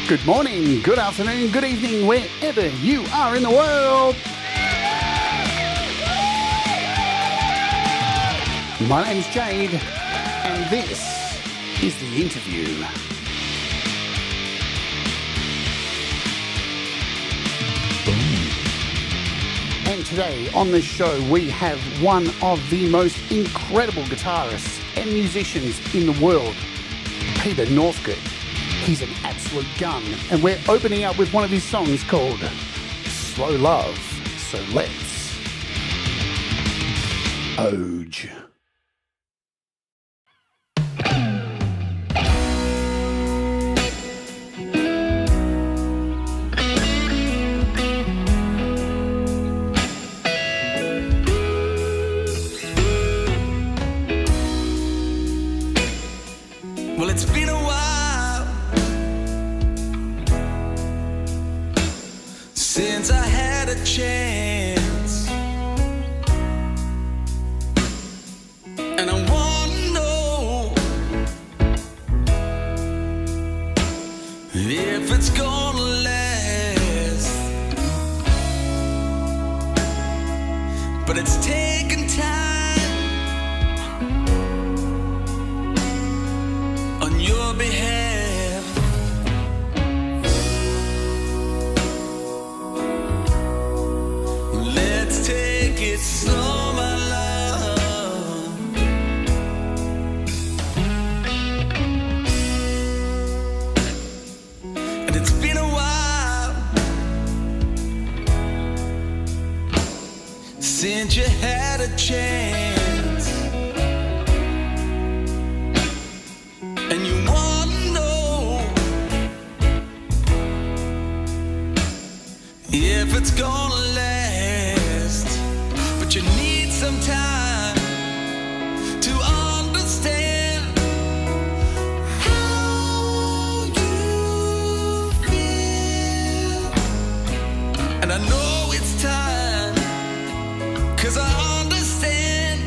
Good morning, good afternoon, good evening, wherever you are in the world. My name's Jade, and this is The Interview. And today on the show we have one of the most incredible guitarists and musicians in the world, Peter Northcote. He's an absolute gun, and we're opening up with one of his songs called Slow Love. So let's Oge. Well, it's been a while since I had a chance, and I want to know if it's gonna last. But it's taken time on your behalf. Let's take it slow, my love. And it's been a while since you had a chance, and you want to know if it's gonna last. But you need some time to understand how you feel. And I know it's time, 'cause I understand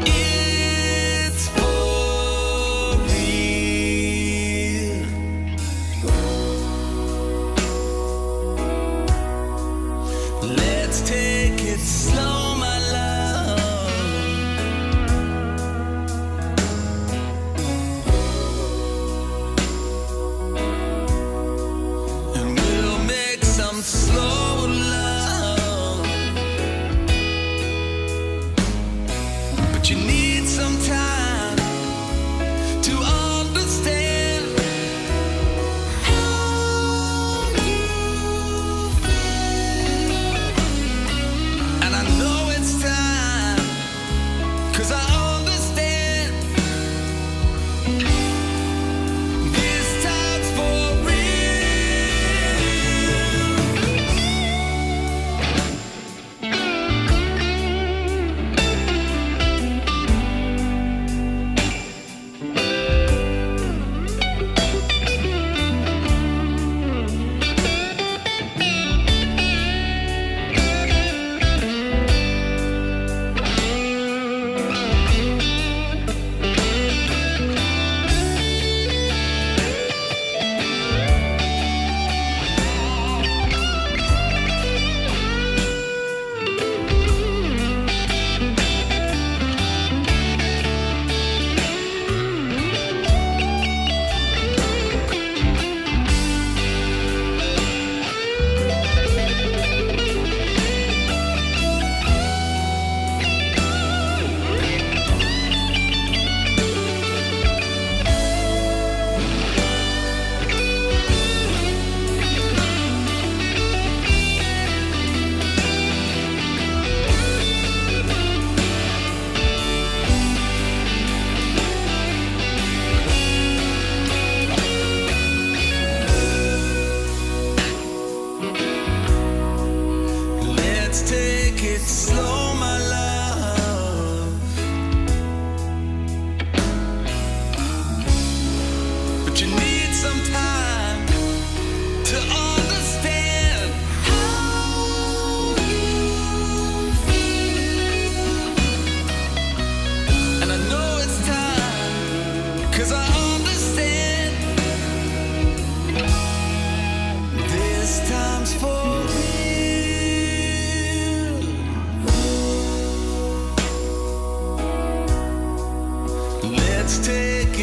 it's for real. Let's take it slow, my love. And we'll make some slow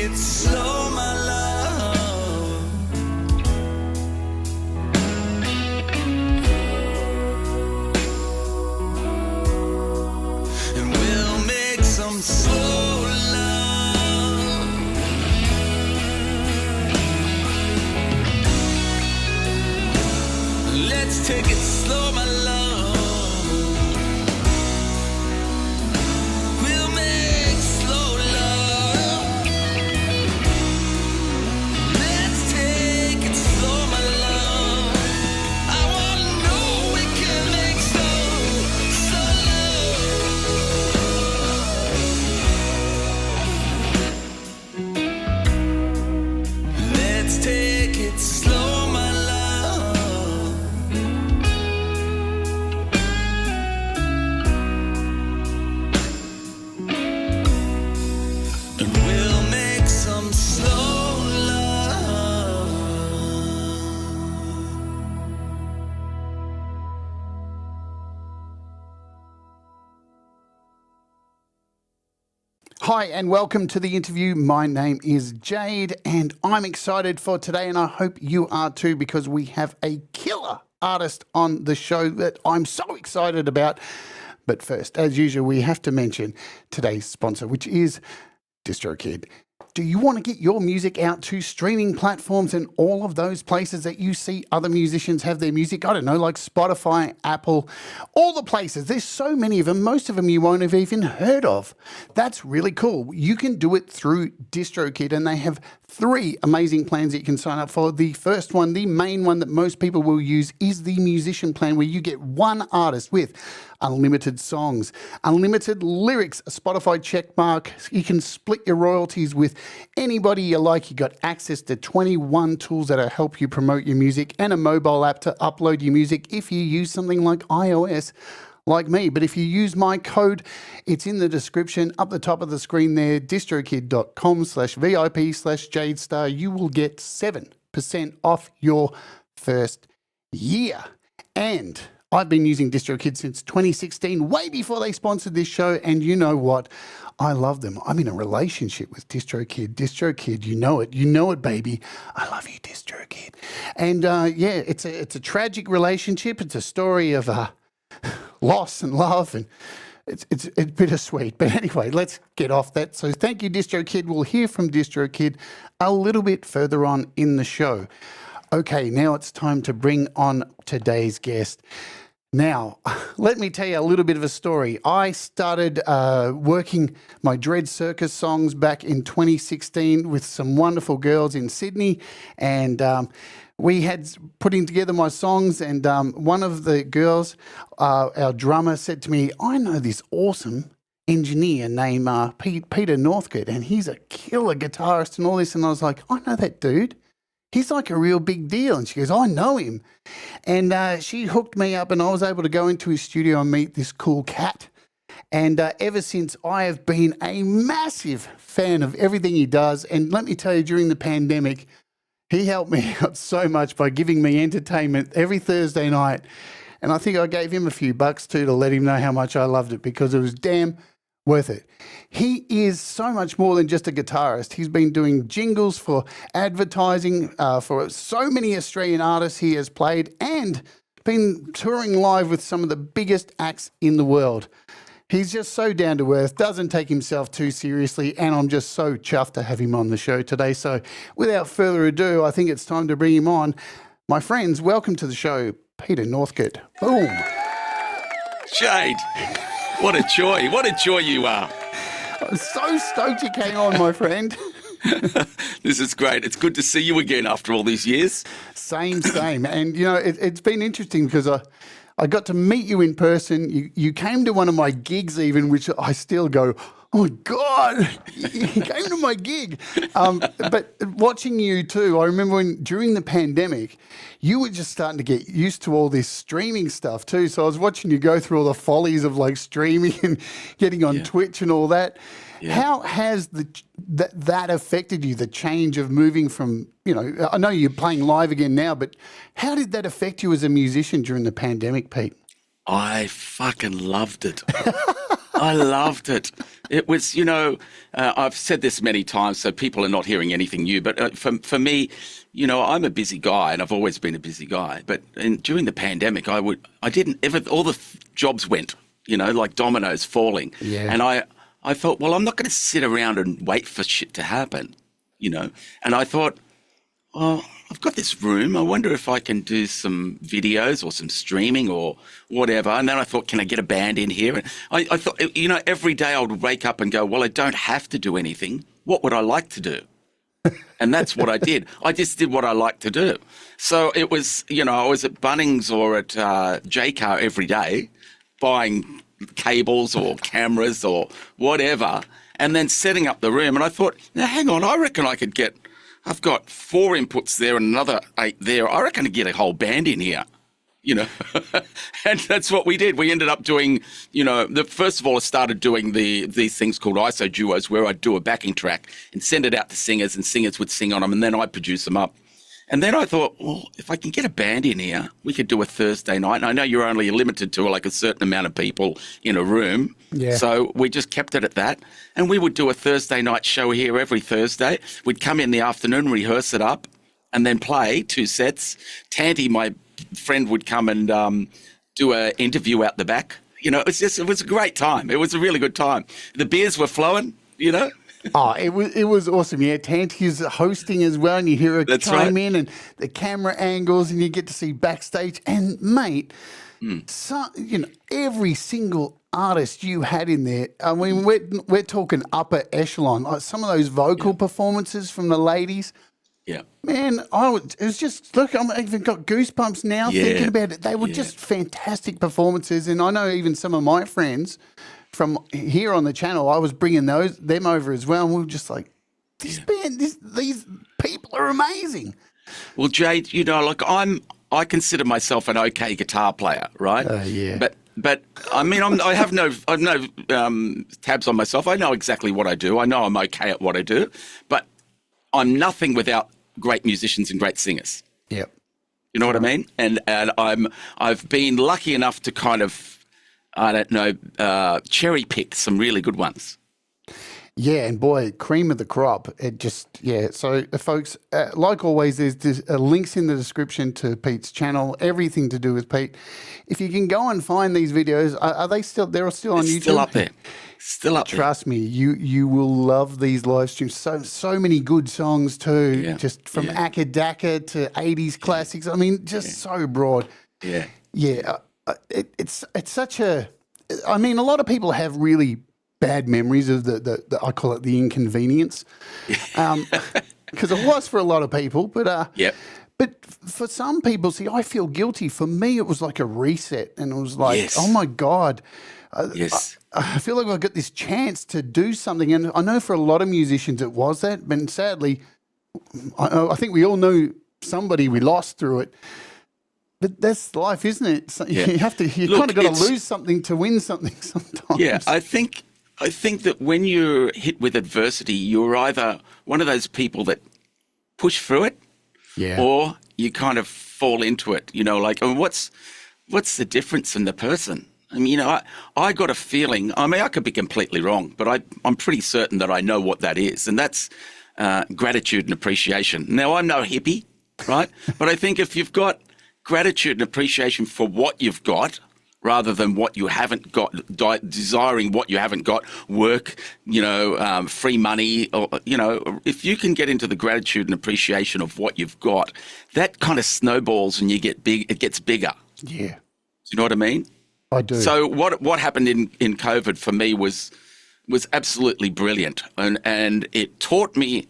it slow, my love. And we'll make some slow love. Let's take it slow, my love. We'll make slow love. Let's take it slow, my love. I wanna know we can make slow love. Let's take it slow, my love. And we'll make some slow love. Hi and welcome to the interview. My name is Jade and I'm excited for today, and I hope you are too, because we have a killer artist on the show that I'm so excited about. But first, as usual, we have to mention today's sponsor, which is DistroKid. Do you want to get your music out to streaming platforms and all of those places that you see other musicians have their music? I don't know, like Spotify, Apple, all the places. There's so many of them. Most of them you won't have even heard of. That's really cool. You can do it through DistroKid, and they have 3 amazing plans that you can sign up for. The first one, the main one that most people will use, is the musician plan, where you get one artist with unlimited songs, unlimited lyrics, a Spotify checkmark. You can split your royalties with anybody you like. You got access to 21 tools that'll help you promote your music, and a mobile app to upload your music if you use something like iOS, like me. But if you use my code, it's in the description up the top of the screen there, distrokid.com/VIP/JadeStar. You will get 7% off your first year. And I've been using DistroKid since 2016, way before they sponsored this show, and you know what? I love them. I'm in a relationship with DistroKid. DistroKid, you know it, baby. I love you, DistroKid. And yeah, it's a tragic relationship. It's a story of loss and love, and it's bittersweet. But anyway, let's get off that. So thank you, DistroKid. We'll hear from DistroKid a little bit further on in the show. Okay, now it's time to bring on today's guest. Now, let me tell you a little bit of a story. I started working my Dread Circus songs back in 2016 with some wonderful girls in Sydney, and we had putting together my songs, and one of the girls, our drummer, said to me, I know this awesome engineer named Peter Northcote, and he's a killer guitarist and all this. And I was like, I know that dude. He's like a real big deal. And she goes, I know him. And she hooked me up, and I was able to go into his studio and meet this cool cat. And ever since, I have been a massive fan of everything he does. And let me tell you, during the pandemic, he helped me out so much by giving me entertainment every Thursday night. And I think I gave him a few bucks too to let him know how much I loved it, because it was damn worth it. He is so much more than just a guitarist. He's been doing jingles for advertising for so many Australian artists he has played, and been touring live with some of the biggest acts in the world. He's just so down to earth, doesn't take himself too seriously, and I'm just so chuffed to have him on the show today. So without further ado, I think it's time to bring him on. My friends, welcome to the show, Peter Northcote. Boom. Jade, what a joy. What a joy you are. I'm so stoked you came on, my friend. This is great. It's good to see you again after all these years. Same. And, you know, it's been interesting because I got to meet you in person. You came to one of my gigs even, which I still go, oh, my God, you came to my gig. But watching you too, I remember during the pandemic, you were just starting to get used to all this streaming stuff too. So I was watching you go through all the follies of like streaming and getting on Twitch and all that. Yeah. How has that affected you, the change of moving from, you know, I know you're playing live again now, but how did that affect you as a musician during the pandemic, Pete? I fucking loved it. I loved it. It was, I've said this many times, so people are not hearing anything new. But for me, I'm a busy guy, and I've always been a busy guy. But during the pandemic, I didn't ever. All the jobs went, like dominoes falling. Yeah. And I thought, well, I'm not going to sit around and wait for shit to happen, And I thought, well, I've got this room. I wonder if I can do some videos or some streaming or whatever. And then I thought, can I get a band in here? And I thought, every day I would wake up and go, well, I don't have to do anything. What would I like to do? And that's what I did. I just did what I like to do. So it was, I was at Bunnings or at JCar every day buying cables or cameras or whatever and then setting up the room. And I thought, now hang on, I reckon I could I've got 4 inputs there and another 8 there. I reckon I could get a whole band in here, And that's what we did. We ended up doing, first of all, I started doing these things called ISO duos where I'd do a backing track and send it out to singers and singers would sing on them and then I'd produce them up. And then I thought, well, if I can get a band in here, we could do a Thursday night. And I know you're only limited to like a certain amount of people in a room. Yeah. So we just kept it at that. And we would do a Thursday night show here every Thursday. We'd come in the afternoon, rehearse it up, and then play 2 sets. Tanty, my friend, would come and do an interview out the back. It was a great time. It was a really good time. The beers were flowing, Oh, it was awesome. Yeah, Tanty's hosting as well, and you hear her chime in, and the camera angles, and you get to see backstage. And mate, every single artist you had in there. I mean, we're talking upper echelon. Like some of those vocal performances from the ladies. Yeah, man, it was just look. I'm even got goosebumps now thinking about it. They were just fantastic performances, and I know even some of my friends from here on the channel, I was bringing them over as well, and we were just like, this band, these people are amazing. Well, Jade, I consider myself an okay guitar player, right? Yeah. But I mean, I have no tabs on myself. I know exactly what I do. I know I'm okay at what I do, but I'm nothing without great musicians and great singers. Yep. You know what I mean? And I've been lucky enough to kind of, I don't know, cherry pick some really good ones. Yeah, and boy, cream of the crop. It just, So, folks, like always, there's links in the description to Pete's channel, everything to do with Pete. If you can go and find these videos, are they still, they're still on YouTube? Still up there. Still up there. Trust me, you will love these live streams. So many good songs too, just from Akadaka to 80s classics. I mean, just so broad. Yeah. Yeah, it's such a, I mean, a lot of people have really bad memories of the I call it the inconvenience, because it was for a lot of people. But but for some people, see, I feel guilty. For me, it was like a reset, and it was like, oh my God, I feel like I've got this chance to do something. And I know for a lot of musicians it was that, but sadly, I think we all know somebody we lost through it. But that's life, isn't it? So you kind of got to lose something to win something sometimes. Yeah, I think that when you're hit with adversity, you're either one of those people that push through it, or you kind of fall into it. What's the difference in the person? I mean, I got a feeling. I mean, I could be completely wrong, but I'm pretty certain that I know what that is, and that's gratitude and appreciation. Now, I'm no hippie, right? But I think if you've got gratitude and appreciation for what you've got rather than what you haven't got, desiring what you haven't got, work, free money, or, if you can get into the gratitude and appreciation of what you've got, that kind of snowballs and you get big, it gets bigger. Yeah. Do you know what I mean? I do. So what happened in COVID for me was absolutely brilliant. And it taught me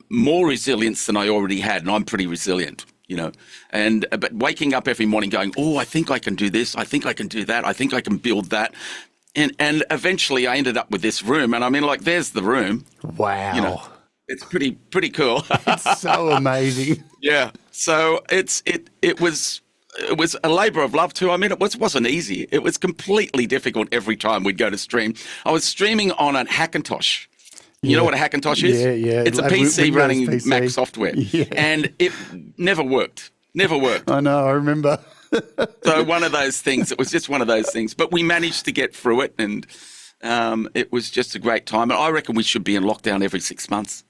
more resilience than I already had. And I'm pretty resilient. But waking up every morning going, oh, I think I can do this. I think I can do that. I think I can build that. And eventually I ended up with this room. And I mean, like, there's the room. Wow. It's pretty cool. It's so amazing. Yeah. So it was a labor of love too. I mean, it wasn't easy. It was completely difficult every time we'd go to stream. I was streaming on a Hackintosh. You know what a Hackintosh is? Yeah. It's a PC running PC. Mac software. Yeah. And it never worked. I know, I remember. So one of those things, it was just one of those things. But we managed to get through it, and it was just a great time. And I reckon we should be in lockdown every 6 months.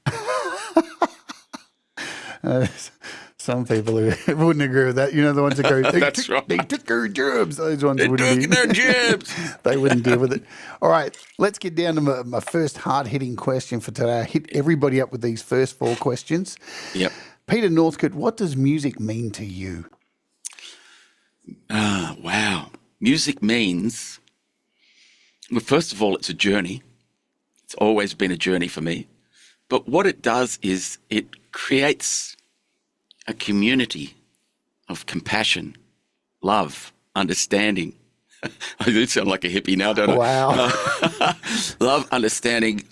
Some people who wouldn't agree with that. You know, the ones that go, That's right. They took our jobs. Those ones They're wouldn't taking their jabs. They wouldn't deal with it. All right, let's get down to my first hard-hitting question for today. I hit everybody up with these first 4 questions. Yep. Peter Northcote, what does music mean to you? Wow. Music means, well, first of all, it's a journey. It's always been a journey for me. But what it does is it creates a community of compassion, love, understanding. I do sound like a hippie now, don't I? Wow. Love, understanding,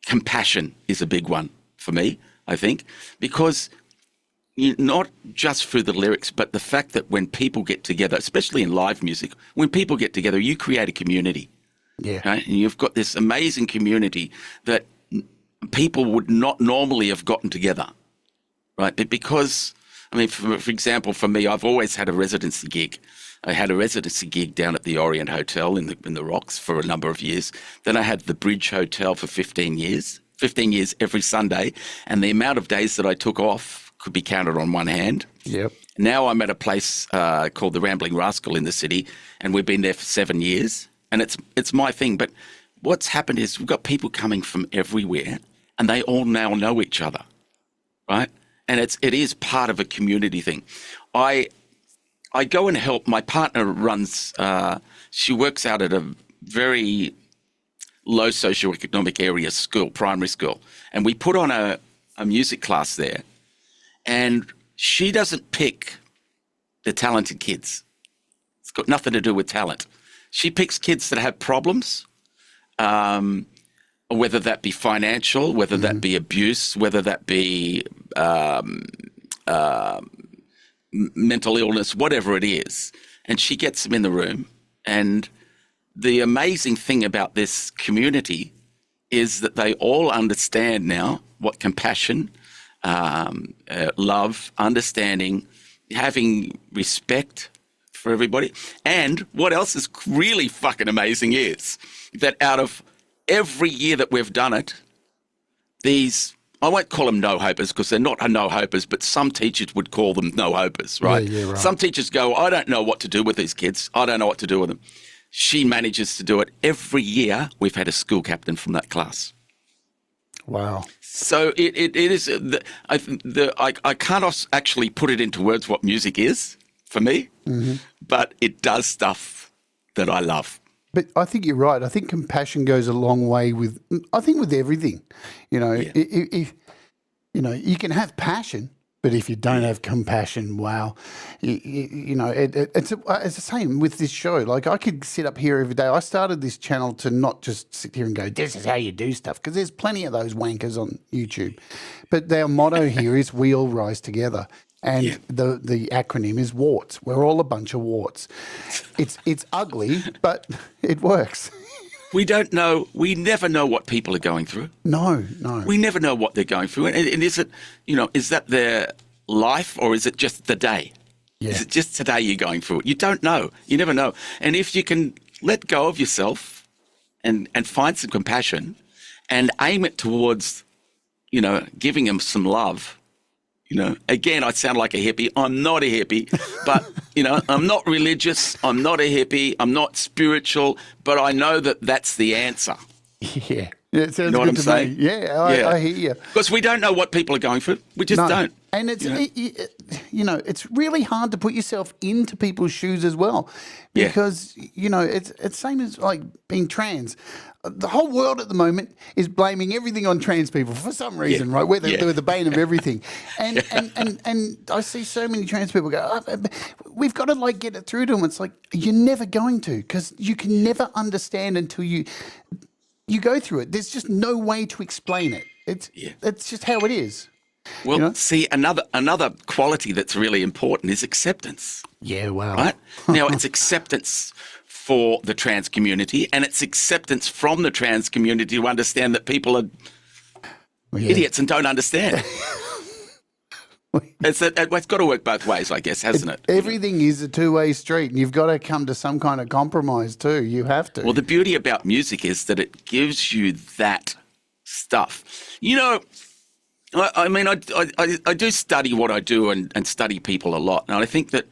compassion is a big one for me, I think, because not just through the lyrics, but the fact that when people get together, especially in live music, when people get together, you create a community. Yeah. Right? And you've got this amazing community that people would not normally have gotten together, right? But because, I mean, for example, for me, I've always had a residency gig. I had a residency gig down at the Orient Hotel in the Rocks for a number of years. Then I had the Bridge Hotel for 15 years every Sunday. And the amount of days that I took off could be counted on one hand. Yep. Now I'm at a place called the Rambling Rascal in the city, and we've been there for 7 years. And it's my thing. But what's happened is we've got people coming from everywhere, and they all now know each other, right? And it is part of a community thing. I go and help. My partner runs. She works out at a very low socioeconomic area school, primary school, and we put on a music class there. And she doesn't pick the talented kids. It's got nothing to do with talent. She picks kids that have problems, whether that be financial, whether that be abuse, whether that be mental illness, whatever it is. And she gets them in the room. And the amazing thing about this community is that they all understand now what compassion, love, understanding, having respect for everybody. And what else is really fucking amazing is that out of every year that we've done it, these, I won't call them no-hopers because they're not no-hopers, but some teachers would call them no-hopers, right? Yeah, right. Some teachers go, I don't know what to do with these kids. I don't know what to do with them. She manages to do it. Every year we've had a school captain from that class. Wow. So it is, I can't actually put it into words what music is for me, but it does stuff that I love. But I think you're right. I think compassion goes a long way with everything. You know, if you know, you can have passion, but if you don't have compassion, wow, you know, it's the same with this show. Like I could sit up here every day. I started this channel to not just sit here and go, this is how you do stuff, because there's plenty of those wankers on YouTube. But our motto here is we all rise together. And the acronym is WARTS. We're all a bunch of warts. It's ugly, but it works. We don't know. We never know what people are going through. No. We never know what they're going through. And is it, you know, is that their life or is it just the day? Yeah. Is it just today you're going through it? You don't know. You never know. And if you can let go of yourself and find some compassion and aim it towards, you know, giving them some love. You know, again, I sound like a hippie. I'm not a hippie, but, you know, I'm not religious. I'm not a hippie. I'm not spiritual, but I know that that's the answer. Yeah. It sounds You know what good I'm to saying? me. Yeah, I hear you. Because we don't know what people are going through. We just don't. And it's, you know, it's really hard to put yourself into people's shoes as well, because, you know, it's same as like being trans. The whole world at the moment is blaming everything on trans people for some reason, right? They're the bane of everything. And, and I see so many trans people go, oh, we've got to like get it through to them. It's like, you're never going to, because you can never understand until you go through it. There's just no way to explain it. It's just how it is. Well, you know? see, another quality that's really important is acceptance. Yeah, wow. Right? Now, it's acceptance for the trans community, and it's acceptance from the trans community to understand that people are idiots and don't understand. It's got to work both ways, I guess, hasn't it? Everything is a two-way street, and you've got to come to some kind of compromise too. You have to. Well, the beauty about music is that it gives you that stuff. You know, I mean, I do study what I do and study people a lot. And I think that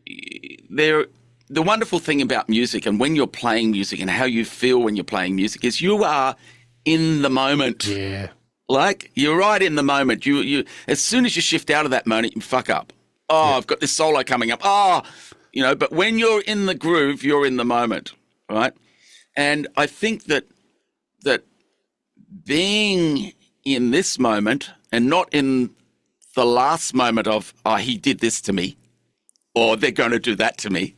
the wonderful thing about music and when you're playing music and how you feel when you're playing music is you are in the moment. Yeah. Like, you're right in the moment. You as soon as you shift out of that moment, you fuck up. Oh, I've got this solo coming up. Oh, you know, but when you're in the groove, you're in the moment, right? And I think that being in this moment and not in the last moment of, oh, he did this to me, or they're going to do that to me,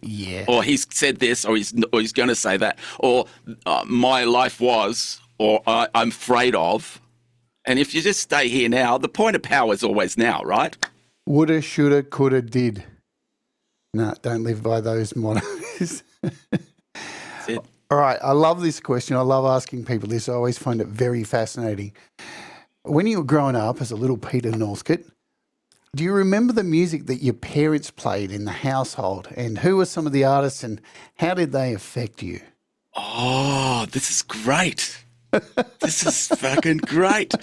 or he's said this, or he's going to say that, or my life was, or I'm afraid of. And if you just stay here now, the point of power is always now, right? Woulda, shoulda, coulda, did. No, don't live by those mottos. That's it. All right, I love this question. I love asking people this. I always find it very fascinating. When you were growing up as a little Peter Northcote, do you remember the music that your parents played in the household? And who were some of the artists and how did they affect you? Oh, this is great. This is fucking great.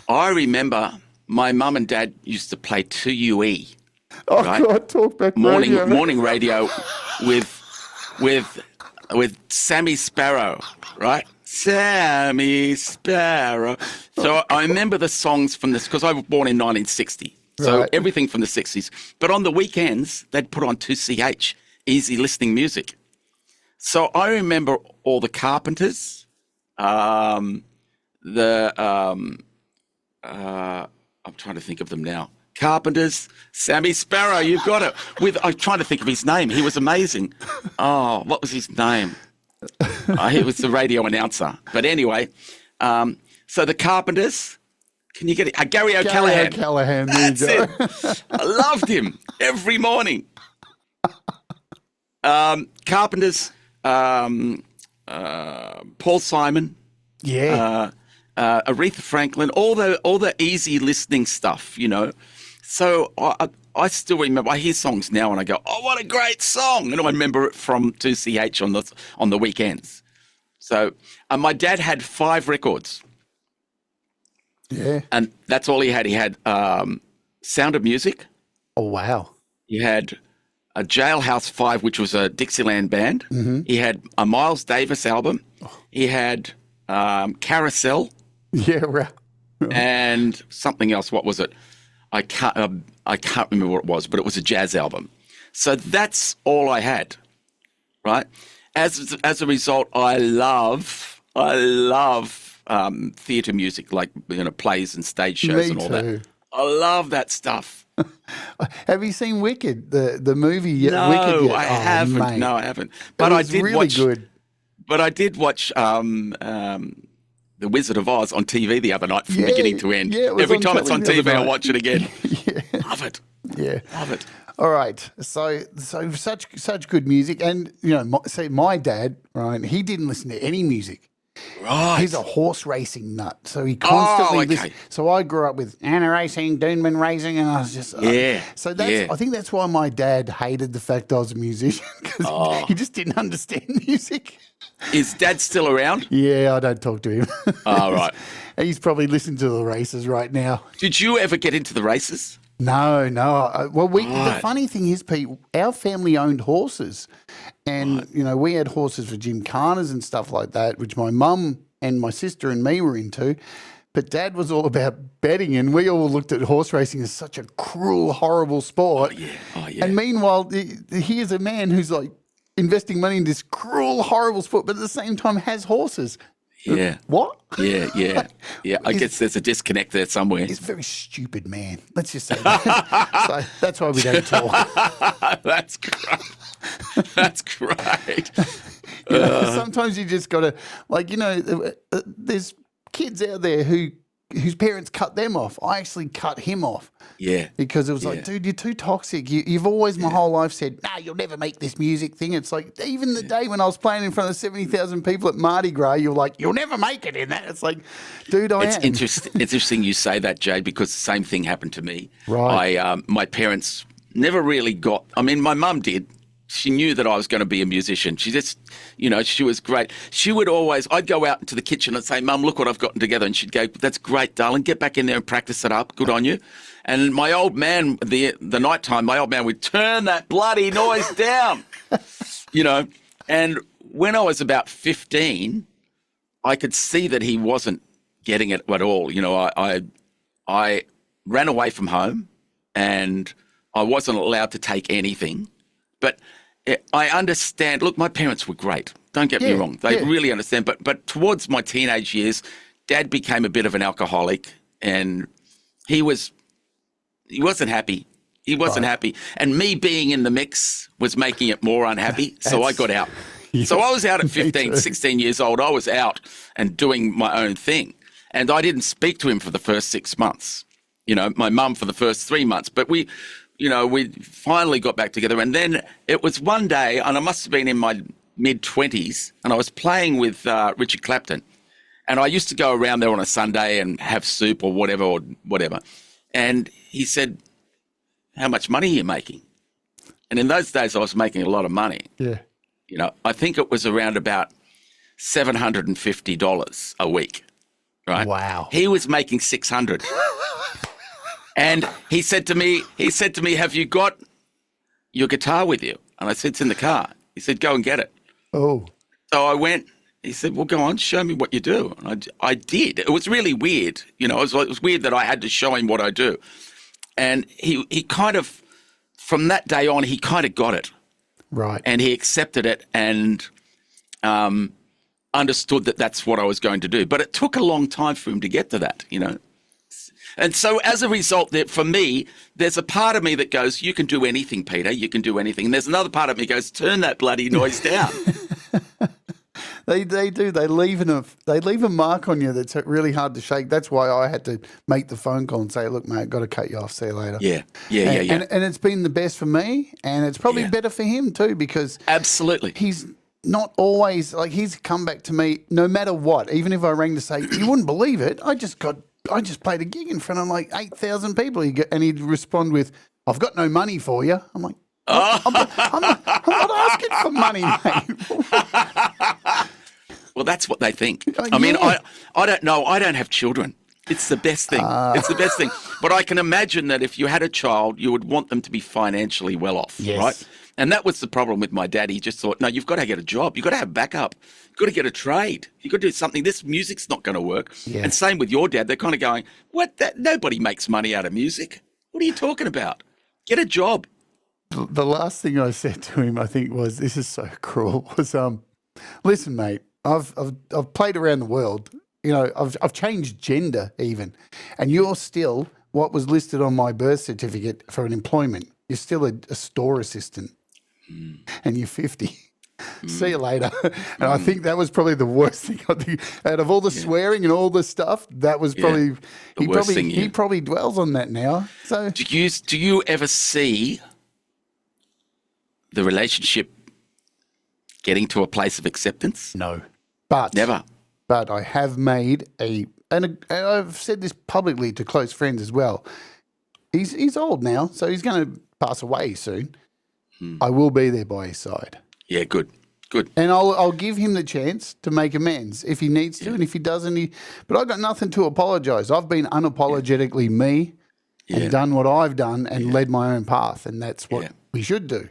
I remember my mum and dad used to play 2UE. Oh, right? God, talk back morning radio with Sammy Sparrow, right? Sammy Sparrow. So I remember the songs from this because I was born in 1960. So everything from the 60s. But on the weekends, they'd put on 2CH, easy listening music. So I remember all the Carpenters, I'm trying to think of them now. Carpenters, Sammy Sparrow, you've got it. I'm trying to think of his name. He was amazing. Oh, what was his name? He was the radio announcer. But anyway, so the Carpenters, can you get it? Gary O'Callaghan. O'Callaghan, That's it. I loved him every morning. Carpenters, Paul Simon, Aretha Franklin, all the easy listening stuff, you know. So I still remember. I hear songs now and I go, "Oh, what a great song!" And I remember it from 2CH on the weekends. So my dad had 5 records. Yeah, and that's all he had. He had Sound of Music. Oh wow! He had a Jailhouse 5, which was a Dixieland band. Mm-hmm. He had a Miles Davis album. He had Carousel. Yeah, right. And something else. What was it? I can't remember what it was, but it was a jazz album. So that's all I had, right? As a result, I love theatre music, like, you know, plays and stage shows and all that. I love that stuff. Have you seen Wicked, the movie yet? No, Wicked yet? I haven't. Mate. No, I haven't. But I did really watch. Good. But I did watch The Wizard of Oz on TV the other night from beginning to end. Yeah, every time it's on TV, I'll watch it again. Love it. Yeah, love it. All right, so such good music, and you know, my dad, right? He didn't listen to any music. Right. He's a horse racing nut, so he constantly listened. So I grew up with Anna racing, Doonman racing, and I was just So I think that's why my dad hated the fact I was a musician, because he just didn't understand music. Is Dad still around? Yeah, I don't talk to him. Oh, right. He's probably listening to the races right now. Did you ever get into the races? No. Well, the funny thing is, Pete, our family owned horses. And, you know, we had horses for gymkhanas and stuff like that, which my mum and my sister and me were into. But Dad was all about betting, and we all looked at horse racing as such a cruel, horrible sport. Oh, yeah. And meanwhile, here's a man who's like investing money in this cruel, horrible sport, but at the same time has horses. Yeah. What? Yeah. I guess there's a disconnect there somewhere. He's a very stupid man. Let's just say that. So that's why we don't talk. That's great. That's great. Sometimes you just got to, like, you know, there's kids out there who whose parents cut them off. I actually cut him off. Yeah. Because it was like, dude, you're too toxic. You've always my whole life said, nah, you'll never make this music thing. It's like, even the day when I was playing in front of 70,000 people at Mardi Gras, you're like, you'll never make it in that. It's like, dude, I am. It's interesting you say that, Jade, because the same thing happened to me. Right. My parents never really got, I mean, my mum did. She knew that I was going to be a musician. She just, she was great. She would always, I'd go out into the kitchen and say, Mum, look what I've gotten together. And she'd go, that's great, darling. Get back in there and practice it up. Good on you. And my old man, the nighttime, my old man would turn that bloody noise down, And when I was about 15, I could see that he wasn't getting it at all. I ran away from home and I wasn't allowed to take anything. But I understand. Look, my parents were great. Don't get me wrong. They really understand. But towards my teenage years, Dad became a bit of an alcoholic, and he wasn't happy. He wasn't happy. And me being in the mix was making it more unhappy. So I got out. So I was out at 15, 16 years old. I was out and doing my own thing. And I didn't speak to him for the first 6 months. My mum for the first 3 months. But we finally got back together. And then it was one day, and I must have been in my mid-20s, and I was playing with Richard Clapton. And I used to go around there on a Sunday and have soup or whatever. And he said, how much money are you making? And in those days, I was making a lot of money. Yeah. I think it was around about $750 a week, right? Wow. He was making $600. And he said to me, have you got your guitar with you? And I said, it's in the car. He said, go and get it. Oh. So I went. He said, well, go on, show me what you do. And I did. It was really weird. It was weird that I had to show him what I do. And he kind of, from that day on, he kind of got it. Right. And he accepted it and understood that that's what I was going to do. But it took a long time for him to get to that, And so as a result, for me, there's a part of me that goes, you can do anything, Peter, you can do anything. And there's another part of me that goes, turn that bloody noise down. They do. They leave a mark on you that's really hard to shake. That's why I had to make the phone call and say, look, mate, got to cut you off. See you later. Yeah. And it's been the best for me, and it's probably better for him too, because absolutely, he's not always like, he's come back to me no matter what. Even if I rang to say, you wouldn't believe it, I just played a gig in front of like 8,000 people. And he'd respond with, I've got no money for you. I'm like, I'm not asking for money, mate. Well, that's what they think. I mean, I don't know. I don't have children. It's the best thing. It's the best thing. But I can imagine that if you had a child, you would want them to be financially well off, right? And that was the problem with my dad. He just thought, no, you've got to get a job. You've got to have backup. You've got to get a trade. You've got to do something. This music's not going to work. Yeah. And same with your dad. They're kind of going, nobody makes money out of music. What are you talking about? Get a job. The last thing I said to him, I think, was, this is so cruel, was, listen, mate, I've played around the world. I've changed gender even, and you're still what was listed on my birth certificate for an employment. You're still a store assistant, and you're 50. See you later. And I think that was probably the worst thing. I think out of all the swearing and all the stuff, that was probably he probably dwells on that now. So do you ever see the relationship getting to a place of acceptance? No, but never. But I have made and I've said this publicly to close friends as well. He's old now, so he's going to pass away soon. I will be there by his side. Yeah, good. And I'll give him the chance to make amends if he needs to, and if he doesn't, but I've got nothing to apologise. I've been unapologetically me and done what I've done and led my own path, and that's what we should do.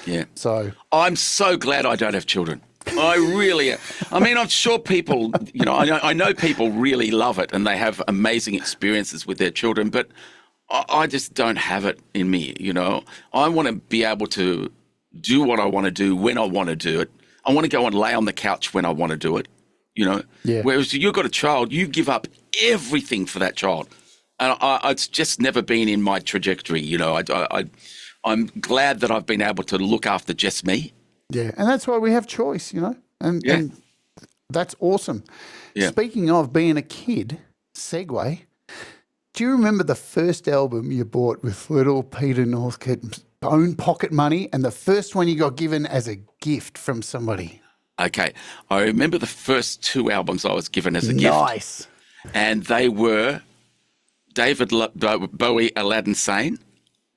Yeah. So I'm so glad I don't have children. I really am. I mean, I'm sure people, I know people really love it and they have amazing experiences with their children, but I just don't have it in me, I want to be able to do what I want to do when I want to do it. I want to go and lay on the couch when I want to do it, Whereas you've got a child, you give up everything for that child. And it's just never been in my trajectory, I'm glad that I've been able to look after just me. Yeah, and that's why we have choice, and that's awesome. Yeah. Speaking of being a kid, segue. Do you remember the first album you bought with little Peter Northcote's own pocket money and the first one you got given as a gift from somebody? Okay. I remember the first 2 albums I was given as a gift. Nice. And they were David Bowie, Aladdin Sane,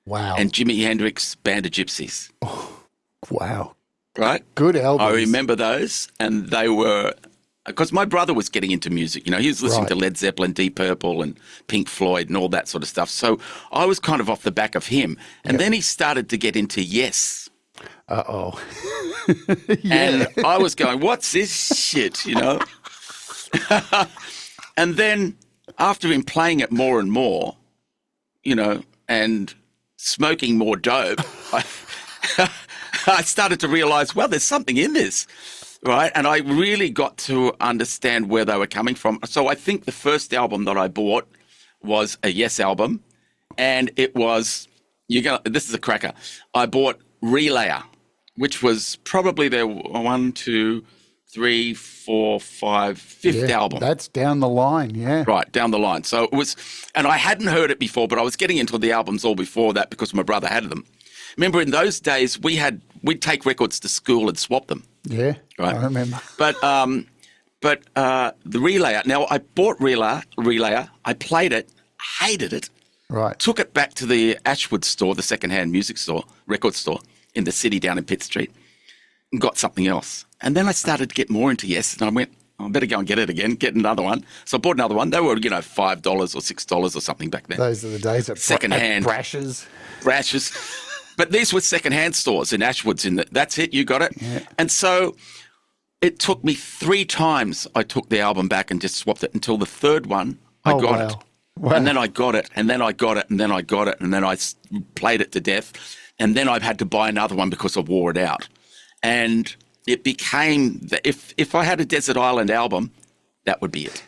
Wow. and Jimi Hendrix, Band of Gypsies. Wow. Right? Good albums. I remember those, and they were because my brother was getting into music. You know, he was listening to Led Zeppelin, Deep Purple, and Pink Floyd, and all that sort of stuff. So I was kind of off the back of him, and then he started to get into Yes. Uh-oh. And I was going, "What's this shit?" You know. And then after him playing it more and more, you know, and smoking more dope, I started to realize, well, there's something in this, right? And I really got to understand where they were coming from. So I think the first album that I bought was a Yes album, and it was, this is a cracker. I bought Relayer, which was probably their 1, 2, 3, 4, 5, fifth album. That's down the line, yeah. Right, down the line. So it was, and I hadn't heard it before, but I was getting into the albums all before that because my brother had them. Remember, in those days, we'd take records to school and swap them. Yeah, right? I remember. But the Relayer. Now, I bought Relayer. I played it, hated it. Right. Took it back to the Ashwood store, the secondhand music store, record store in the city down in Pitt Street, and got something else. And then I started to get more into Yes, and I went, I better go and get it again, get another one. So I bought another one. They were, $5 or $6 or something back then. Those are the days of secondhand brashes. But these were secondhand stores in Ashwoods. That's it, you got it. Yeah. And so it took me 3 times I took the album back and just swapped it until the third one I got it. Wow. And then I got it, and then I got it, and then I got it, and then I played it to death. And then I've had to buy another one because I wore it out. And it became, if I had a Desert Island album, that would be it.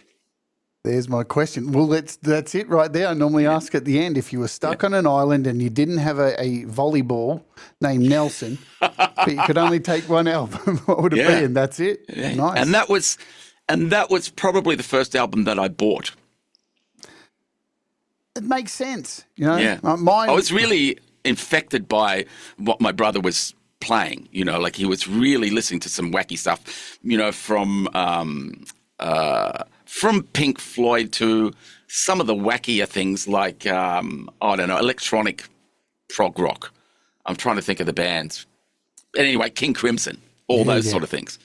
There's my question. Well, that's it right there. I normally ask at the end, if you were stuck on an island and you didn't have a volleyball named Nelson, but you could only take one album, what would it be? And that's it. Yeah. Nice. And that was probably the first album that I bought. It makes sense, Yeah. Mine. I was really infected by what my brother was playing, like he was really listening to some wacky stuff, from Pink Floyd to some of the wackier things like, I don't know, electronic prog rock. I'm trying to think of the bands. Anyway, King Crimson, all those sort of things.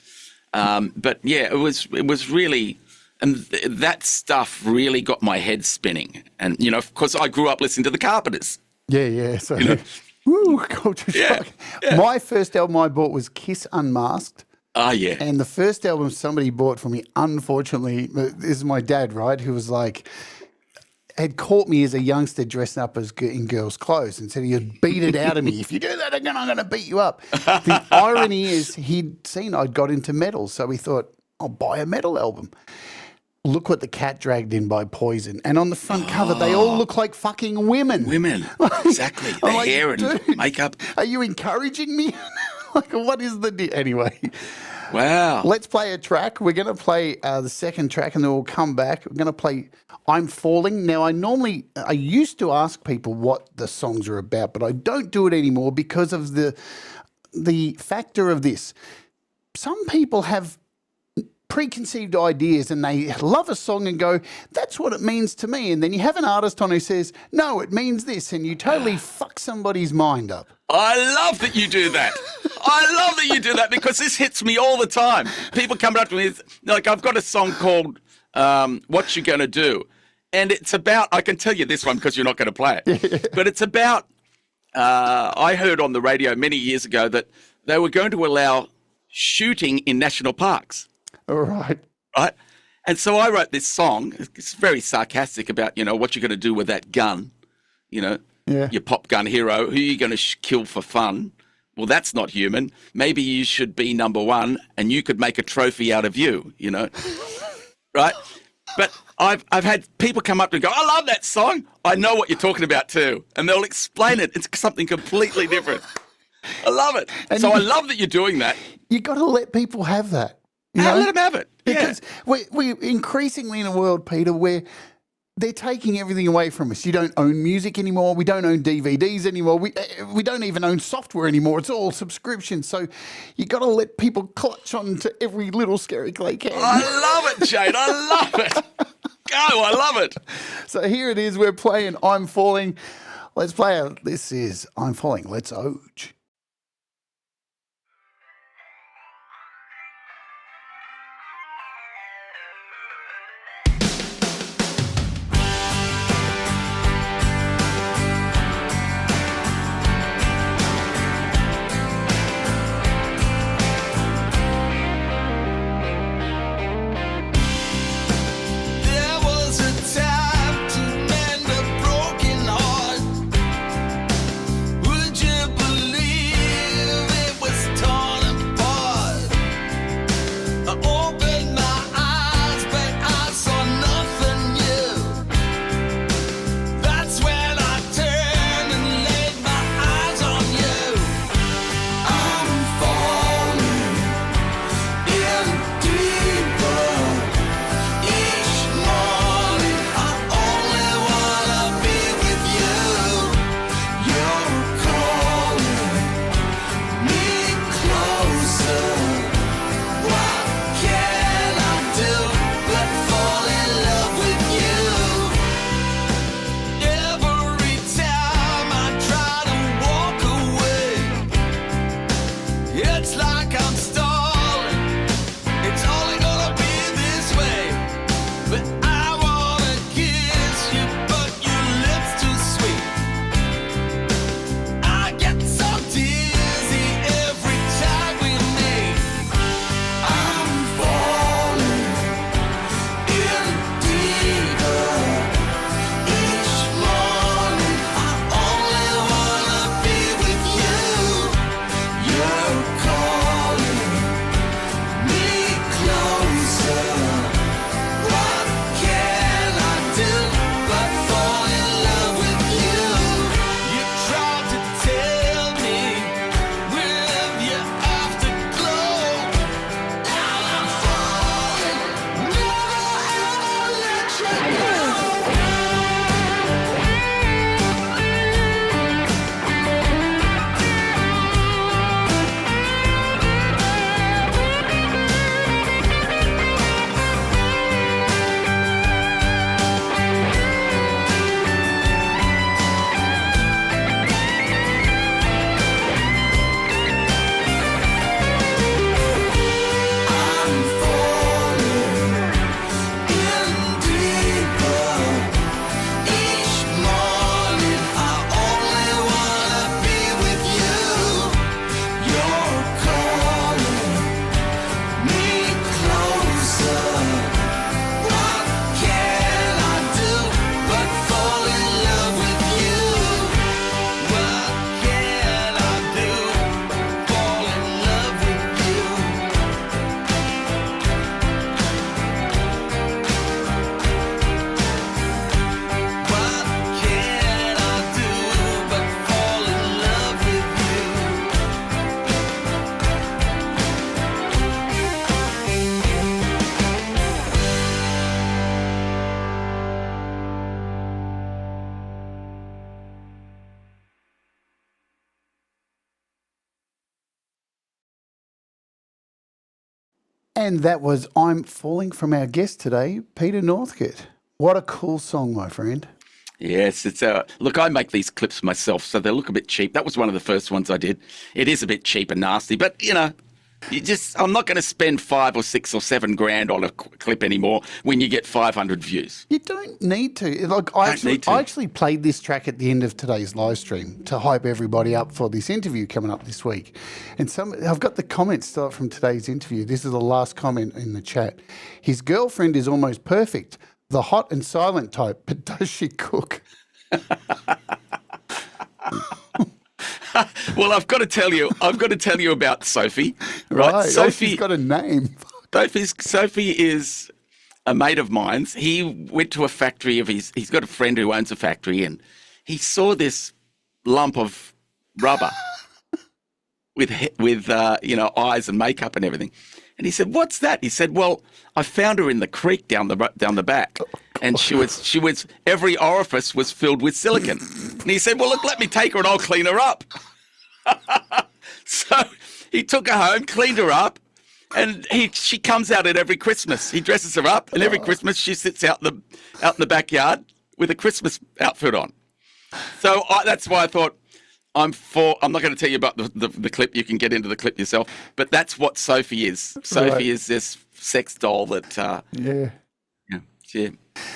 But yeah, it was really, and that stuff really got my head spinning. And, because I grew up listening to the Carpenters. Yeah. So, woo, culture shock. Yeah. My first album I bought was Kiss Unmasked. Oh, yeah. And the first album somebody bought for me, unfortunately, this is my dad, right, who was like, had caught me as a youngster dressed up in girls' clothes and said he'd beat it out of me. If you do that again, I'm going to beat you up. The irony is he'd seen I'd got into metal, so he thought, I'll buy a metal album. Look what the cat dragged in by Poison. And on the front cover, they all look like fucking women. Women, exactly. The hair and makeup. Are you encouraging me? What is the deal? Anyway. Wow. Let's play a track. We're going to play the second track and then we'll come back. We're going to play I'm Falling. Now, I used to ask people what the songs are about, but I don't do it anymore because of the factor of this. Some people have preconceived ideas and they love a song and go, that's what it means to me. And then you have an artist on who says, no, it means this. And you totally fuck somebody's mind up. I love that you do that. I love that you do that because this hits me all the time. People come up to me, like, I've got a song called What You Gonna Do? And it's about, I can tell you this one because you're not going to play it, but it's about, I heard on the radio many years ago that they were going to allow shooting in national parks. All right. Right? And so I wrote this song. It's very sarcastic about, what you're going to do with that gun, your pop gun hero. Who are you going to kill for fun? Well, that's not human. Maybe you should be number one and you could make a trophy out of you, right? But I've had people come up and go, I love that song. I know what you're talking about too. And they'll explain it. It's something completely different. I love it. And so I love that you're doing that. You got to let people have that. Let them have it. Because we're increasingly in a world, Peter, where they're taking everything away from us. You don't own music anymore. We don't own DVDs anymore. We don't even own software anymore. It's all subscription. So you got to let people clutch on to every little scary they can. I love it, Jade. I love it. Go, I love it. So here it is. We're playing I'm Falling. Let's play out. This is I'm Falling. Let's Oge. There was a time to mend a broken heart. Would you believe it was torn apart? I opened my eyes, but I saw nothing new. That's when I turned and laid my eyes on you. I'm falling in deeper. Each morning I only wanna be with you. You're calling me closer. What can I do but fall in love with you? Every time I try to walk away, it's like I'm stalling. It's only gonna be this way. But I wanna kiss you, but your lips too sweet. I get so dizzy every time we meet. I'm falling in deeper. Each morning I only wanna be with you. You're calling me closer. What can I do but fall in love with you? You tried to tell me with your afterglow. Now I'm falling, never ever let you go. I'm falling in deeper. Each morning I only wanna be with you. You're calling me closer. What can I do but fall in love with you? What can I do but fall in love with you? What can I do but fall in love with you? And that was I'm Falling from our guest today, Peter Northcote. What a cool song, my friend. Yes, it's look, I make these clips myself, so they look a bit cheap. That was one of the first ones I did. It is a bit cheap and nasty, but I'm not going to spend 5 or 6 or 7 grand on a clip anymore when you get 500 views. You don't need to. Like Don't need to. I actually played this track at the end of today's live stream to hype everybody up for this interview coming up this week. And I've got the comments still up from today's interview. This is the last comment in the chat. His girlfriend is almost perfect, the hot and silent type, but does she cook? Well, I've got to tell you about Sophie. Right. Sophie's She's got a name. Sophie is a mate of mine's. He went to a factory of his. He's got a friend who owns a factory, and he saw this lump of rubber with eyes and makeup and everything. And he said, "What's that?" He said, "Well, I found her in the creek down the back." and she was every orifice was filled with silicone. And he said, "Well, look, let me take her and I'll clean her up." So he took her home, cleaned her up, and she comes out at every Christmas. He dresses her up, and every Christmas she sits out in the backyard with a Christmas outfit on. So that's why I thought I'm not going to tell you about the clip. You can get into the clip yourself. But that's what Sophie is. Sophie is this sex doll that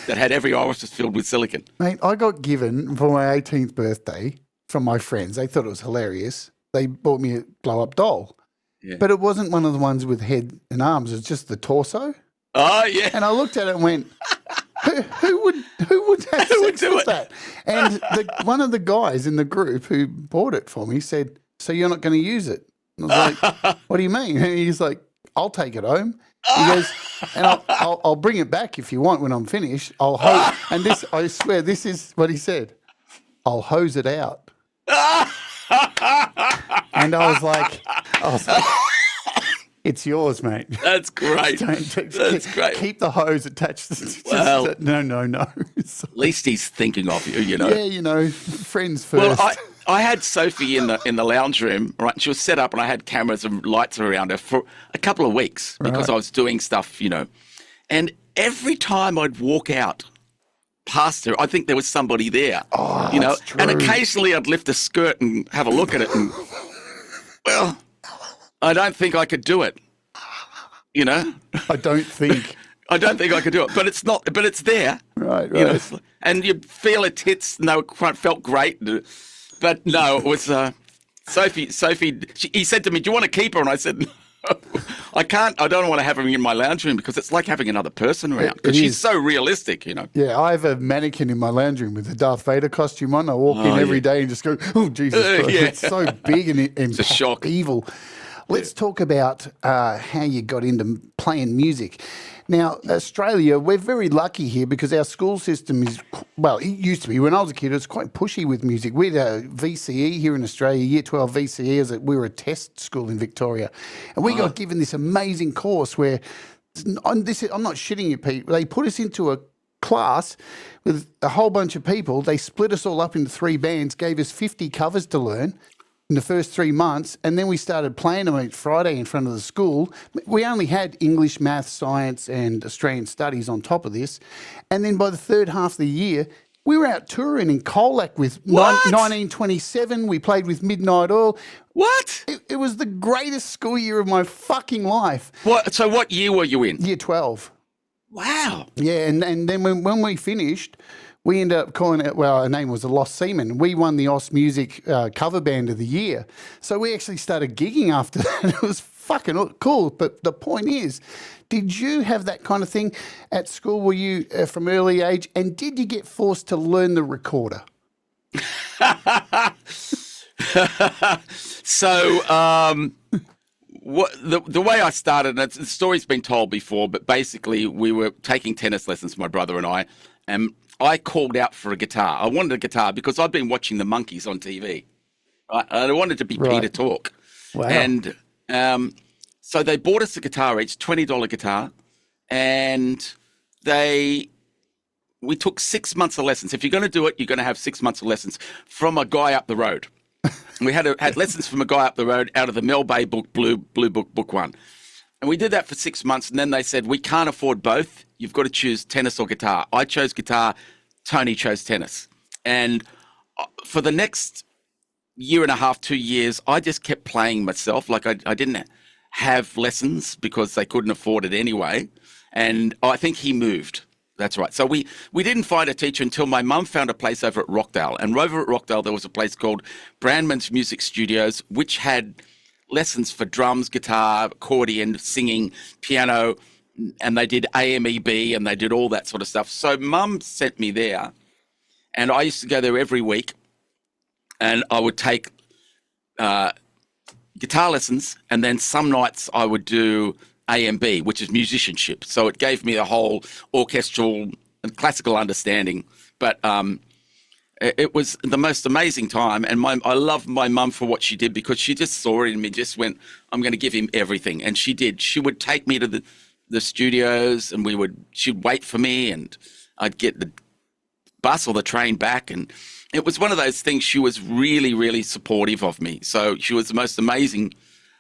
that had every orifice filled with silicone. Mate, I got given for my 18th birthday from my friends. They thought it was hilarious. They bought me a blow-up doll. Yeah. But it wasn't one of the ones with head and arms. It's just the torso. Oh, yeah. And I looked at it and went, who would have sex with that? And one of the guys in the group who bought it for me said, "So you're not going to use it?" And I was like, "What do you mean?" And he's like, "I'll take it home." He goes, "And I'll bring it back if you want when I'm finished. I'll hose." And this, I swear, this is what he said. "I'll hose it out." And I was like, "It's yours, mate." That's great. That's great. Keep the hose attached. Well, no. At least he's thinking of you, you know. Yeah, friends first. Well, I had Sophie in the lounge room, right? And she was set up, and I had cameras and lights around her for a couple of weeks because I was doing stuff, you know. And every time I'd walk out past her, I think there was somebody there, you know. True. And occasionally I'd lift a skirt and have a look at it, and well, I don't think I could do it, you know. I don't think I could do it, but it's not. But it's there, right? You know, and you feel her tits, and they felt great. But no, it was Sophie. He said to me, "Do you want to keep her?" And I said, "No, I can't. I don't want to have her in my lounge room because it's like having another person around. Because she's so realistic, you know." Yeah, I have a mannequin in my lounge room with a Darth Vader costume on. I walk in every day and just go, "Oh, Jesus Christ!" It's so big and it's a shock. Evil. Let's talk about how you got into playing music. Now, Australia, we're very lucky here because our school system is, well, it used to be. When I was a kid, it was quite pushy with music. We had a VCE here in Australia, Year 12 VCE, we were a test school in Victoria. And we got given this amazing course where, I'm not shitting you, Pete, they put us into a class with a whole bunch of people. They split us all up into 3 bands, gave us 50 covers to learn in the first 3 months, and then we started playing them each Friday in front of the school. We only had English, math, science, and Australian studies on top of this. And then by the third half of the year, we were out touring in Colac with 1927. We played with Midnight Oil. What? It was the greatest school year of my fucking life. What? So what year were you in? Year 12. Wow. Yeah, and then when we finished, we ended up calling it, well, our name was The Lost Seamen. We won the Oz Music Cover Band of the Year. So we actually started gigging after that. It was fucking cool. But the point is, did you have that kind of thing at school? Were you from early age? And did you get forced to learn the recorder? So what the way I started, and the story's been told before, but basically we were taking tennis lessons, my brother and I, and I called out for a guitar. I wanted a guitar because I'd been watching the Monkees on TV. Right? And I wanted to be Peter Tork. Wow. And so they bought us a guitar each, $20 guitar, and we took 6 months of lessons. If you're going to do it, you're going to have 6 months of lessons from a guy up the road. We had lessons from a guy up the road out of the Mel Bay book, Blue Book, Book 1. And we did that for 6 months, and then they said, we can't afford both. You've got to choose tennis or guitar. I chose guitar. Tony chose tennis. And for the next year and a half, 2 years, I just kept playing myself. Like I didn't have lessons because they couldn't afford it anyway. And I think he moved. That's right. So we didn't find a teacher until my mum found a place over at Rockdale. And over at Rockdale, there was a place called Brandman's Music Studios, which had lessons for drums, guitar, accordion, singing, piano, and they did AMEB and they did all that sort of stuff. So Mum sent me there, and I used to go there every week, and I would take guitar lessons, and then some nights I would do AMB, which is musicianship. So it gave me a whole orchestral and classical understanding. But it was the most amazing time, and I love my mum for what she did because she just saw it in me, just went, I'm going to give him everything. And she did. She would take me to the studios, and she'd wait for me, and I'd get the bus or the train back. And it was one of those things. She was really, really supportive of me. So she was the most amazing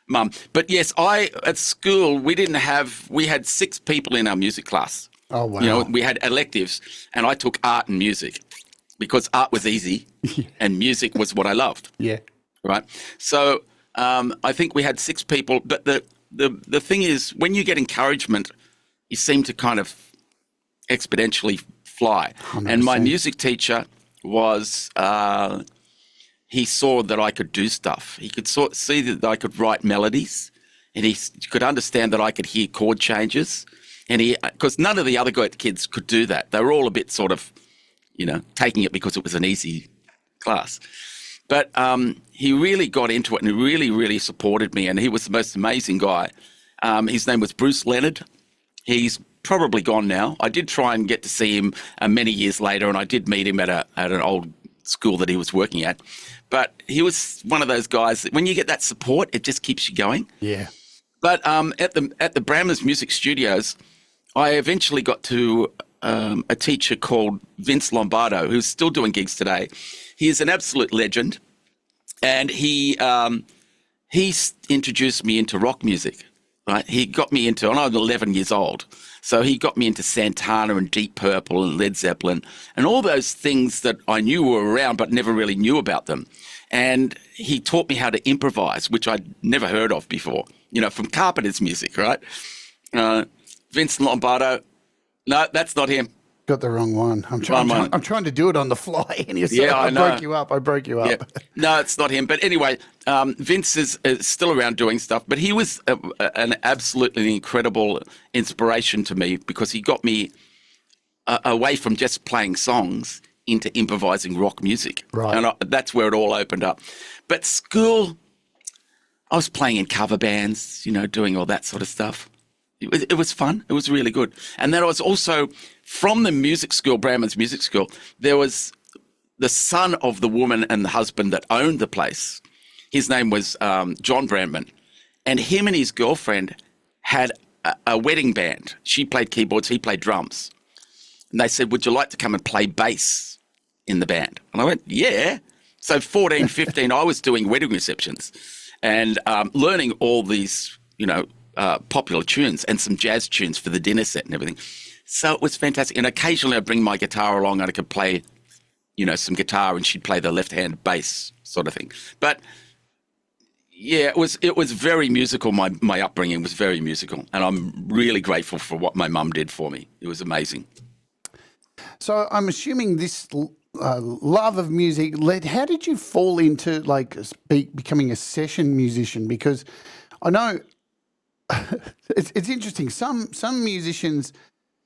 mum. But yes, at school, we had 6 people in our music class. Oh, wow. You know, we had electives, and I took art and music because art was easy and music was what I loved. Yeah. Right. So I think we had 6 people. But the thing is, when you get encouragement, you seem to kind of exponentially fly. 100%. And my music teacher was, he saw that I could do stuff. He could see that I could write melodies, and he could understand that I could hear chord changes. And because none of the other kids could do that. They were all a bit sort of, you know, taking it because it was an easy class. But he really got into it and he really, really supported me. And he was the most amazing guy. His name was Bruce Leonard. He's probably gone now. I did try and get to see him many years later, and I did meet him at an old school that he was working at. But he was one of those guys that when you get that support, it just keeps you going. Yeah. But at the Brammer's Music Studios, I eventually got to a teacher called Vince Lombardo, who's still doing gigs today. He is an absolute legend, and he introduced me into rock music. Right, he got me into, and I was 11 years old, so he got me into Santana and Deep Purple and Led Zeppelin and all those things that I knew were around but never really knew about them. And he taught me how to improvise, which I'd never heard of before, you know, from Carpenter's music, right? Vincent Lombardo, no, that's not him. Got the wrong one. I'm trying to do it on the fly, and you're saying, I broke you up. Yeah. No, it's not him. But anyway, Vince is still around doing stuff. But he was an absolutely incredible inspiration to me because he got me away from just playing songs into improvising rock music. Right. And that's where it all opened up. But school, I was playing in cover bands, you know, doing all that sort of stuff. It was fun. It was really good. And then I was also, from the music school, Brammer's Music School, there was the son of the woman and the husband that owned the place. His name was John Brandman. And him and his girlfriend had a wedding band. She played keyboards, he played drums. And they said, would you like to come and play bass in the band? And I went, yeah. So 14, 15, I was doing wedding receptions and learning all these, you know, popular tunes and some jazz tunes for the dinner set and everything. So it was fantastic. And occasionally I'd bring my guitar along and I could play, you know, some guitar and she'd play the left-hand bass sort of thing. But yeah, it was very musical. My upbringing was very musical. And I'm really grateful for what my mum did for me. It was amazing. So I'm assuming this love of music how did you fall into like becoming a session musician? Because I know it's interesting. Some musicians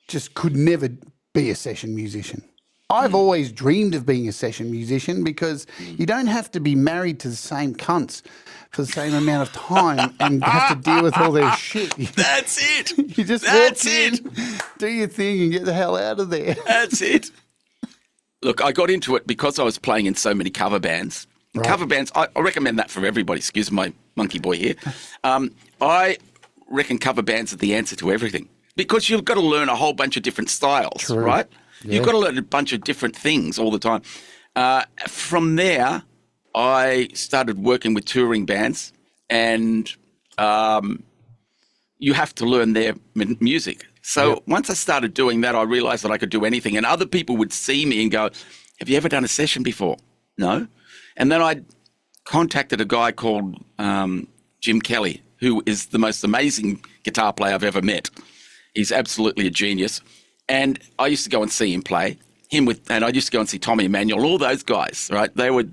just could never be a session musician. I've always dreamed of being a session musician because you don't have to be married to the same cunts for the same amount of time and have to deal with all their shit. That's it. You just walk in, do your thing and get the hell out of there. That's it. Look, I got into it because I was playing in so many cover bands. Right. Cover bands, I recommend that for everybody. Excuse my monkey boy here. I reckon cover bands are the answer to everything because you've got to learn a whole bunch of different styles, True. Right? Yeah. You've got to learn a bunch of different things all the time. From there, I started working with touring bands and you have to learn their music. So once I started doing that, I realized that I could do anything and other people would see me and go, have you ever done a session before? No. And then I contacted a guy called Jim Kelly, who is the most amazing guitar player I've ever met. He's absolutely a genius. And I used to go and see him play. And I used to go and see Tommy Emmanuel, all those guys, right? They were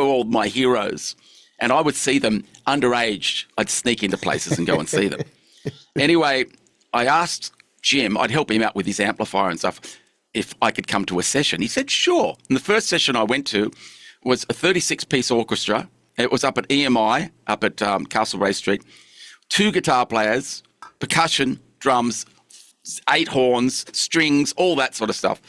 all my heroes. And I would see them underage. I'd sneak into places and go and see them. Anyway, I asked Jim, I'd help him out with his amplifier and stuff, if I could come to a session. He said, sure. And the first session I went to was a 36-piece orchestra. It was up at EMI, up at Castlereagh Street. 2 guitar players, percussion, drums, 8 horns, strings, all that sort of stuff.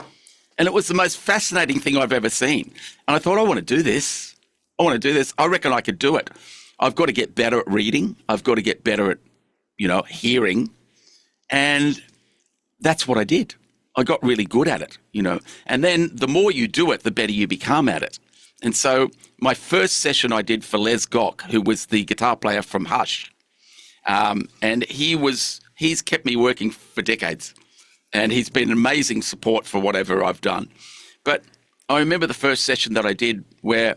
And it was the most fascinating thing I've ever seen. And I thought, I want to do this. I reckon I could do it. I've got to get better at reading. I've got to get better at, you know, hearing. And that's what I did. I got really good at it, and then the more you do it, the better you become at it. And so my first session I did for Les Gock, who was the guitar player from Hush, and he's kept me working for decades, and he's been an amazing support for whatever I've done. But I remember the first session that I did where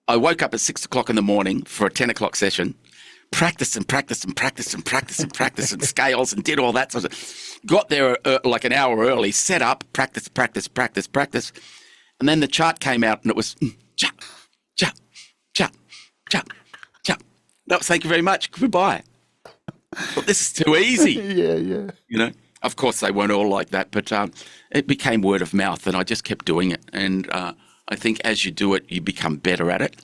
I woke up at 6 o'clock in the morning for a 10 o'clock session, practiced and scales and did all that sort of. Got there like an hour early, set up, practice. And then the chart came out and it was chop, chop, chop, chop, chop. No, thank you very much. Goodbye. Well, this is too easy. Yeah. Of course they weren't all like that, but it became word of mouth and I just kept doing it. And I think as you do it, you become better at it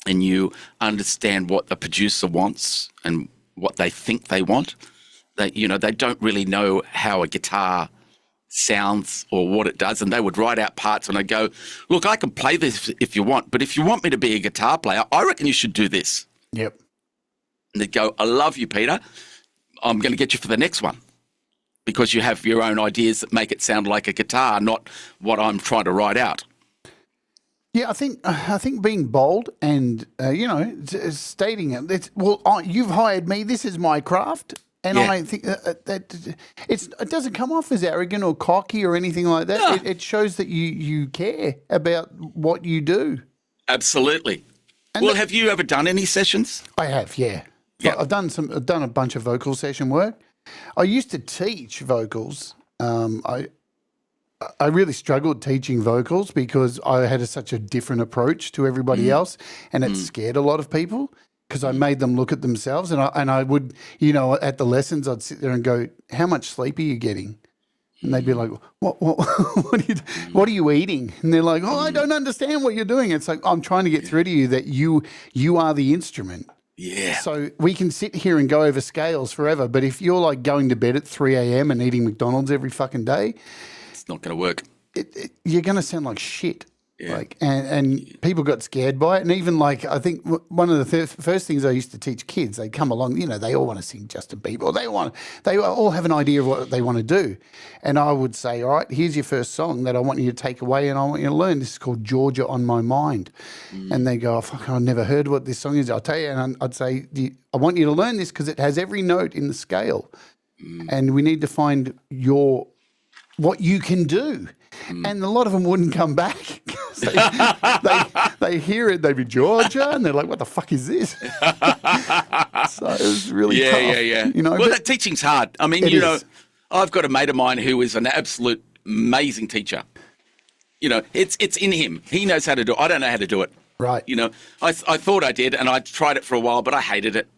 and you understand what the producer wants and what they think they want. They don't really know how a guitar sounds or what it does, and they would write out parts and I'd go, look, I can play this if you want, but if you want me to be a guitar player, I reckon you should do this. Yep. And they'd go, I love you, Peter. I'm going to get you for the next one because you have your own ideas that make it sound like a guitar, not what I'm trying to write out. Yeah, I think being bold and, stating it, you've hired me, this is my craft. And I don't think that it doesn't come off as arrogant or cocky or anything like that. No. It shows that you care about what you do. Absolutely. And have you ever done any sessions? I have, yeah. Yeah. I've done a bunch of vocal session work. I used to teach vocals. I really struggled teaching vocals because I had such a different approach to everybody else, and it scared a lot of people. Because I made them look at themselves, and I would, at the lessons, I'd sit there and go, "How much sleep are you getting?" And they'd be like, "What are you eating?" And they're like, "Oh, I don't understand what you're doing." It's like I'm trying to get through to you that you are the instrument. Yeah. So we can sit here and go over scales forever, but if you're like going to bed at 3 a.m. and eating McDonald's every fucking day, it's not going to work. You're going to sound like shit. Yeah. And people got scared by it. And even I think one of the first things I used to teach kids, they come along, they all want to sing Justin Bieber. They all have an idea of what they want to do. And I would say, all right, here's your first song that I want you to take away and I want you to learn. This is called Georgia on My Mind. And they go, oh, fuck, I've never heard what this song is. I'll tell you. And I'd say, I want you to learn this because it has every note in the scale. And we need to find what you can do. And a lot of them wouldn't come back. they hear it, they'd be Georgia, and they're like, what the fuck is this? So it was really tough. Yeah. That teaching's hard. I mean, I've got a mate of mine who is an absolute amazing teacher. It's in him. He knows how to do it. I don't know how to do it. Right. I thought I did, and I tried it for a while, but I hated it.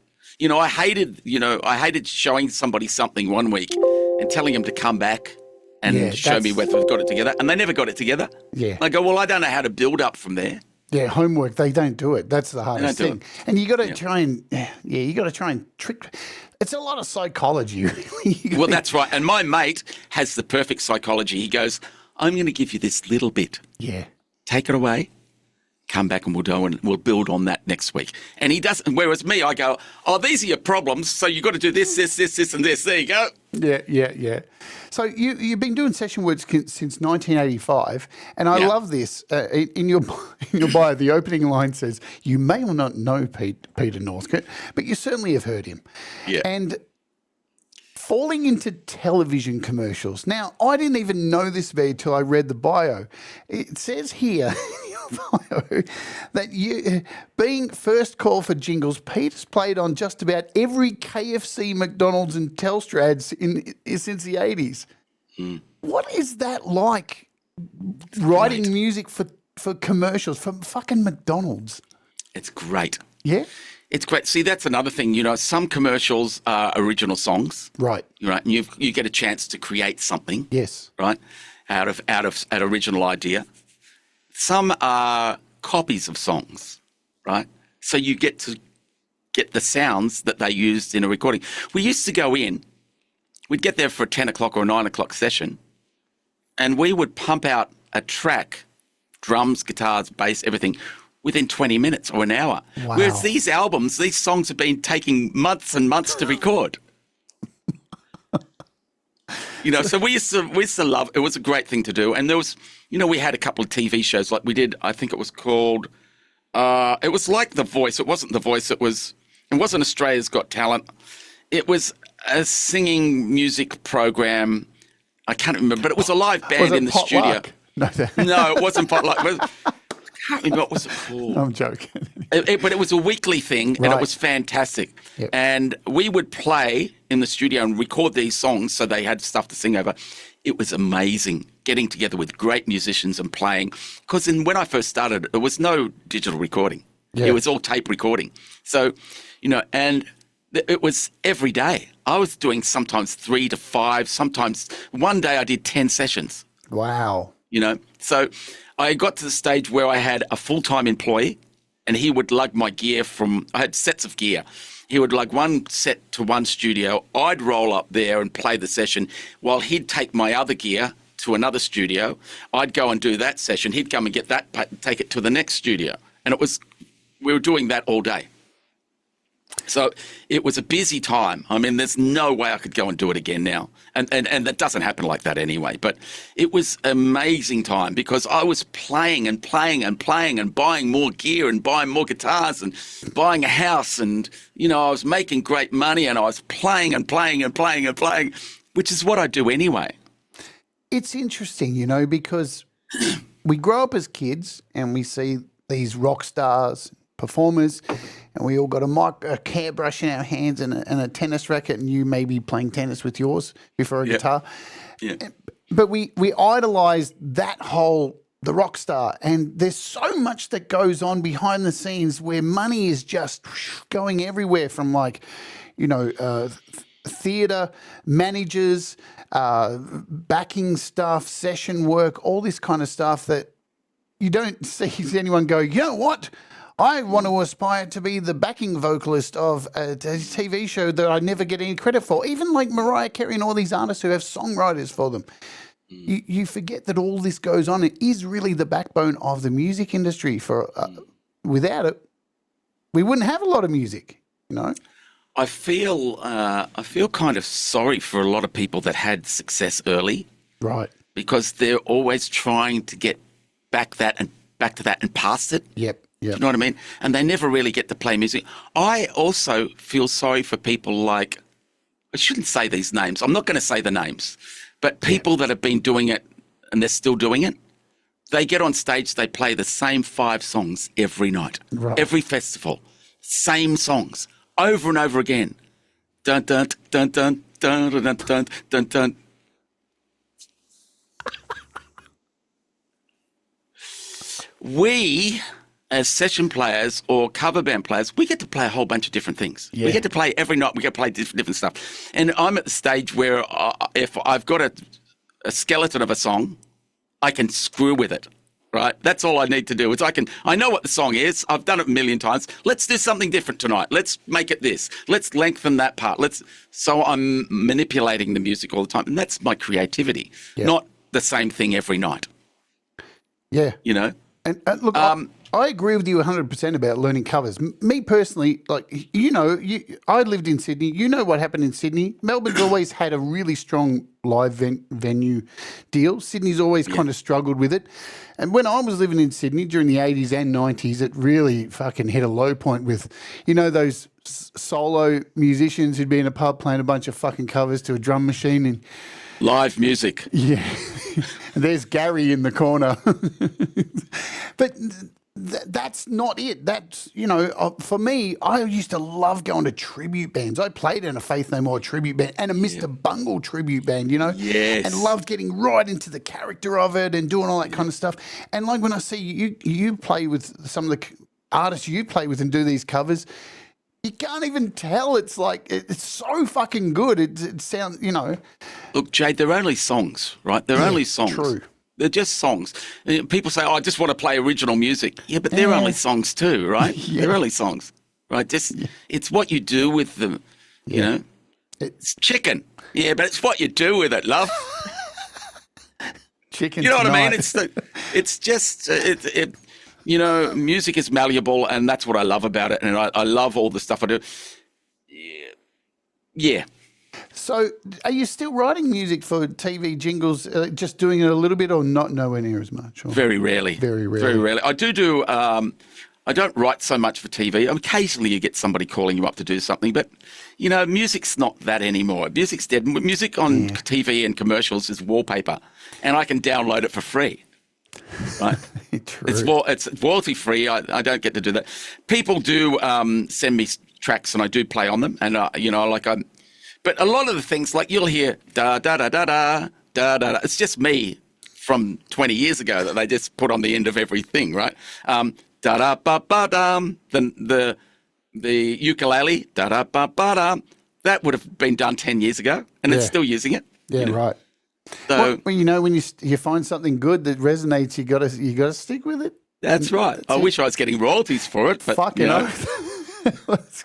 I hated showing somebody something one week and telling them to come back and show me whether they've got it together. And they never got it together. Yeah. I go, well, I don't know how to build up from there. Yeah, homework, they don't do it. That's the hardest thing. And you got to try and, you got to try and trick. It's a lot of psychology, really. Well, that's right. And my mate has the perfect psychology. He goes, I'm going to give you this little bit. Yeah. Take it away. Come back and we'll build on that next week. And he doesn't. Whereas me, I go, oh, these are your problems. So you've got to do this, and this. There you go. Yeah. So you've been doing session work since 1985, and I love this. In your bio, the opening line says, "You may or not know Peter Northcote, but you certainly have heard him." Yeah. And falling into television commercials. Now, I didn't even know this until I read the bio. It says here that you, being first call for Jingles, Peter's played on just about every KFC, McDonald's and Telstra ads since the 80s. What is that like, writing music for commercials, for fucking McDonald's? It's great. Yeah? It's great. See, that's another thing. Some commercials are original songs. Right. Right. And you get a chance to create something. Yes. Right. Out of an original idea. Some are copies of songs, right? So you get to get the sounds that they used in a recording. We used to go in, we'd get there for a 10 o'clock or a 9 o'clock session, and we would pump out a track, drums, guitars, bass, everything, within 20 minutes or an hour. Wow. Whereas these songs have been taking months and months to record. So we used to love. It was a great thing to do, and there was, we had a couple of TV shows like we did. I think it was called. It was like The Voice. It wasn't The Voice. It wasn't Australia's Got Talent. It was a singing music program. I can't remember, but it was a live band in the studio. No, it wasn't Potluck. I can't remember what was it called. I'm joking. But it was a weekly thing, and it was fantastic. Yep. And we would play in the studio and record these songs, so they had stuff to sing over. It was amazing getting together with great musicians and playing. Because when I first started, there was no digital recording. Yeah. It was all tape recording. So, and it was every day. I was doing sometimes 3 to 5, sometimes one day I did 10 sessions. Wow. So I got to the stage where I had a full-time employee, and he would lug my gear I had sets of gear. He would lug one set to one studio. I'd roll up there and play the session while he'd take my other gear to another studio. I'd go and do that session. He'd come and get that, take it to the next studio. And we were doing that all day. So it was a busy time. I mean, there's no way I could go and do it again now. And that doesn't happen like that anyway. But it was an amazing time because I was playing and playing and playing and buying more gear and buying more guitars and buying a house. And, I was making great money and I was playing and playing and playing and playing, which is what I do anyway. It's interesting, because we grow up as kids and we see these rock stars, performers, and we all got a hairbrush in our hands and a tennis racket, and you may be playing tennis with yours before a guitar. Yeah. But we idolize the rock star, and there's so much that goes on behind the scenes where money is just going everywhere from theatre, managers, backing stuff, session work, all this kind of stuff that you don't see anyone go, you know what? I want to aspire to be the backing vocalist of a TV show that I never get any credit for. Even like Mariah Carey and all these artists who have songwriters for them. You forget that all this goes on. It is really the backbone of the music industry. Without it, we wouldn't have a lot of music, I feel kind of sorry for a lot of people that had success early. Right. Because they're always trying to get back to that and past it. Yep. You know what I mean? And they never really get to play music. I also feel sorry for people like, I shouldn't say these names. I'm not going to say the names, but people that have been doing it and they're still doing it, they get on stage, they play the same 5 songs every night, every festival, same songs over and over again. Dun, dun, dun, dun, dun, dun, dun, dun, dun. We, as session players or cover band players, we get to play a whole bunch of different things. Yeah. We get to play every night. We get to play different stuff. And I'm at the stage where if I've got a skeleton of a song, I can screw with it, right? That's all I need to do. I know what the song is. I've done it a million times. Let's do something different tonight. Let's make it this. Let's lengthen that part. So I'm manipulating the music all the time. And that's my creativity, not the same thing every night. Yeah. And look, I agree with you 100% about learning covers. Me personally, I lived in Sydney. You know what happened in Sydney. Melbourne's always had a really strong live venue deal. Sydney's always kind of struggled with it. And when I was living in Sydney during the 80s and 90s, it really fucking hit a low point with, those solo musicians who'd be in a pub playing a bunch of fucking covers to a drum machine and live music. Yeah. There's Gary in the corner. But that's not it. That's, for me, I used to love going to tribute bands. I played in a Faith No More tribute band and a Mr. Bungle tribute band, Yes. and loved getting right into the character of it and doing all that kind of stuff. And like when I see you play with some of the artists you play with and do these covers, you can't even tell. It's like, it's so fucking good. It sounds, Look, Jade, they're only songs, right? They're only songs. True. They're just songs. People say, I just want to play original music. Yeah, but they're only songs too, right? They're only songs, right? It's what you do with them, It's chicken. Yeah, but it's what you do with it, love. Chicken. You know tonight. what I mean? Music is malleable, and that's what I love about it. And I love all the stuff I do. Yeah. So So, are you still writing music for TV jingles? Just doing it a little bit, or not nowhere near as much? Or? Very rarely. Very rarely. Very rarely. I do. I don't write so much for TV. Occasionally, you get somebody calling you up to do something, but music's not that anymore. Music's dead. Music on TV and commercials is wallpaper, and I can download it for free. Right? True. It's royalty free. I don't get to do that. People do send me tracks, and I do play on them, and but a lot of the things, like you'll hear da da da da da da da. It's just me from 20 years ago that they just put on the end of everything, right? Da da ba ba dum. Then the ukulele da da ba ba dum. That would have been done 10 years ago, and it's still using it. Yeah, right. So when you find something good that resonates, you gotta stick with it. That's right. I wish I was getting royalties for it, but fucking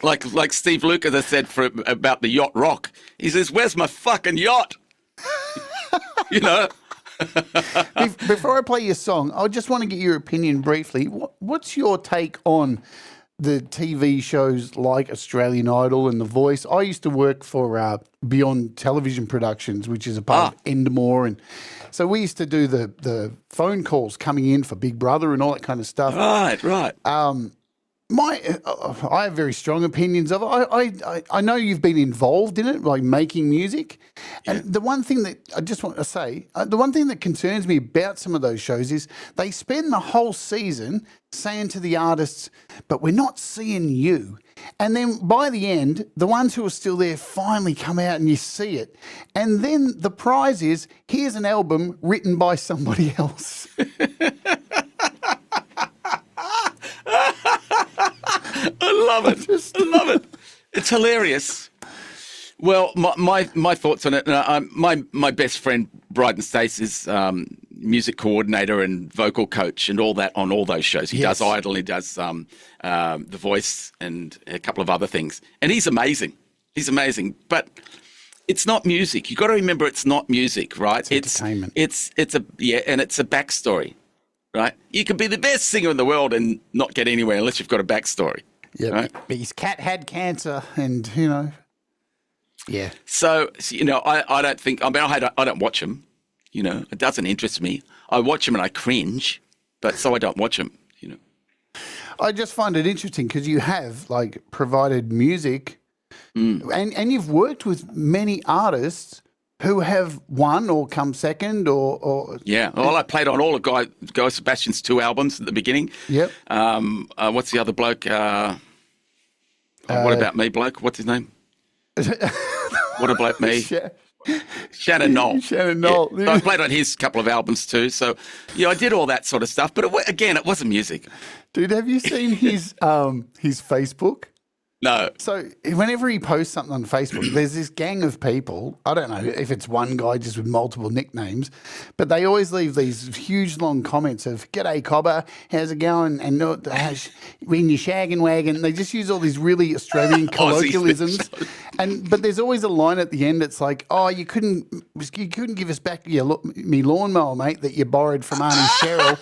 like Steve Lucas has said about the yacht rock. He says, "Where's my fucking yacht?" Before I play your song, I just want to get your opinion briefly. What's your take on the TV shows like Australian Idol and The Voice? I used to work for Beyond Television Productions, which is a part of Endemol, and so we used to do the phone calls coming in for Big Brother and all that kind of stuff. Right. I have very strong opinions of it. I know you've been involved in it, like making music. And the one thing that I just want to say, the one thing that concerns me about some of those shows is they spend the whole season saying to the artists, but we're not seeing you. And then by the end, the ones who are still there finally come out and you see it. And then the prize is, here's an album written by somebody else. I love it. It's hilarious. Well, my thoughts on it. My best friend Bryden Stace is music coordinator and vocal coach and all that on all those shows. He does Idol, he does The Voice, and a couple of other things. And he's amazing. But it's not music. You got to remember, it's not music, right? It's entertainment. It's a backstory. Right? You can be the best singer in the world and not get anywhere unless you've got a backstory. Yeah, right? But his cat had cancer, and yeah. So I don't think. I don't watch him. It doesn't interest me. I watch him and I cringe, but so I don't watch him. I just find it interesting because you have provided music, and you've worked with many artists who have won or come second or yeah. Well, I played on all of Guy Sebastian's 2 albums at the beginning. Yep. What's the other bloke? What About Me bloke? What's his name? What About Me? Shannon Knoll. Shannon Knoll. Yeah. So I played on his couple of albums too. So I did all that sort of stuff. But it wasn't music. Dude, have you seen his Facebook? No. So whenever he posts something on Facebook, there's this gang of people. I don't know if it's one guy just with multiple nicknames, but they always leave these huge long comments of "G'day Cobber, how's it going?" and "When you shaggin' wagon." They just use all these really Australian colloquialisms, but there's always a line at the end. It's like, "Oh, you couldn't give us back me lawnmower, mate, that you borrowed from Auntie Cheryl."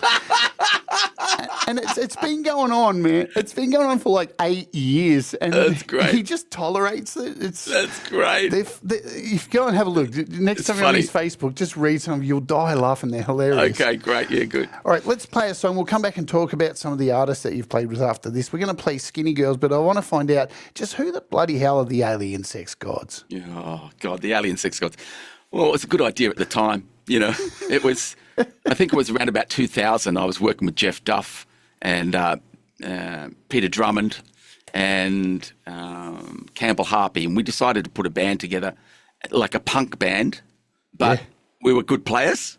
And it's been going on, man. It's been going on for 8 years, and that's great. He just tolerates it. That's great. If you go and have a look next time you're on his Facebook, just read some. You'll die laughing. They're hilarious. Okay, great. Yeah, good. All right, let's play a song. We'll come back and talk about some of the artists that you've played with after this. We're going to play Skinny Girls, but I want to find out just who the bloody hell are the alien sex gods? Yeah, oh God, the alien sex gods. Well, it was a good idea at the time. It was. I think it was around about 2000. I was working with Jeff Duff and Peter Drummond and Campbell Harpy, and we decided to put a band together, like a punk band, but we were good players.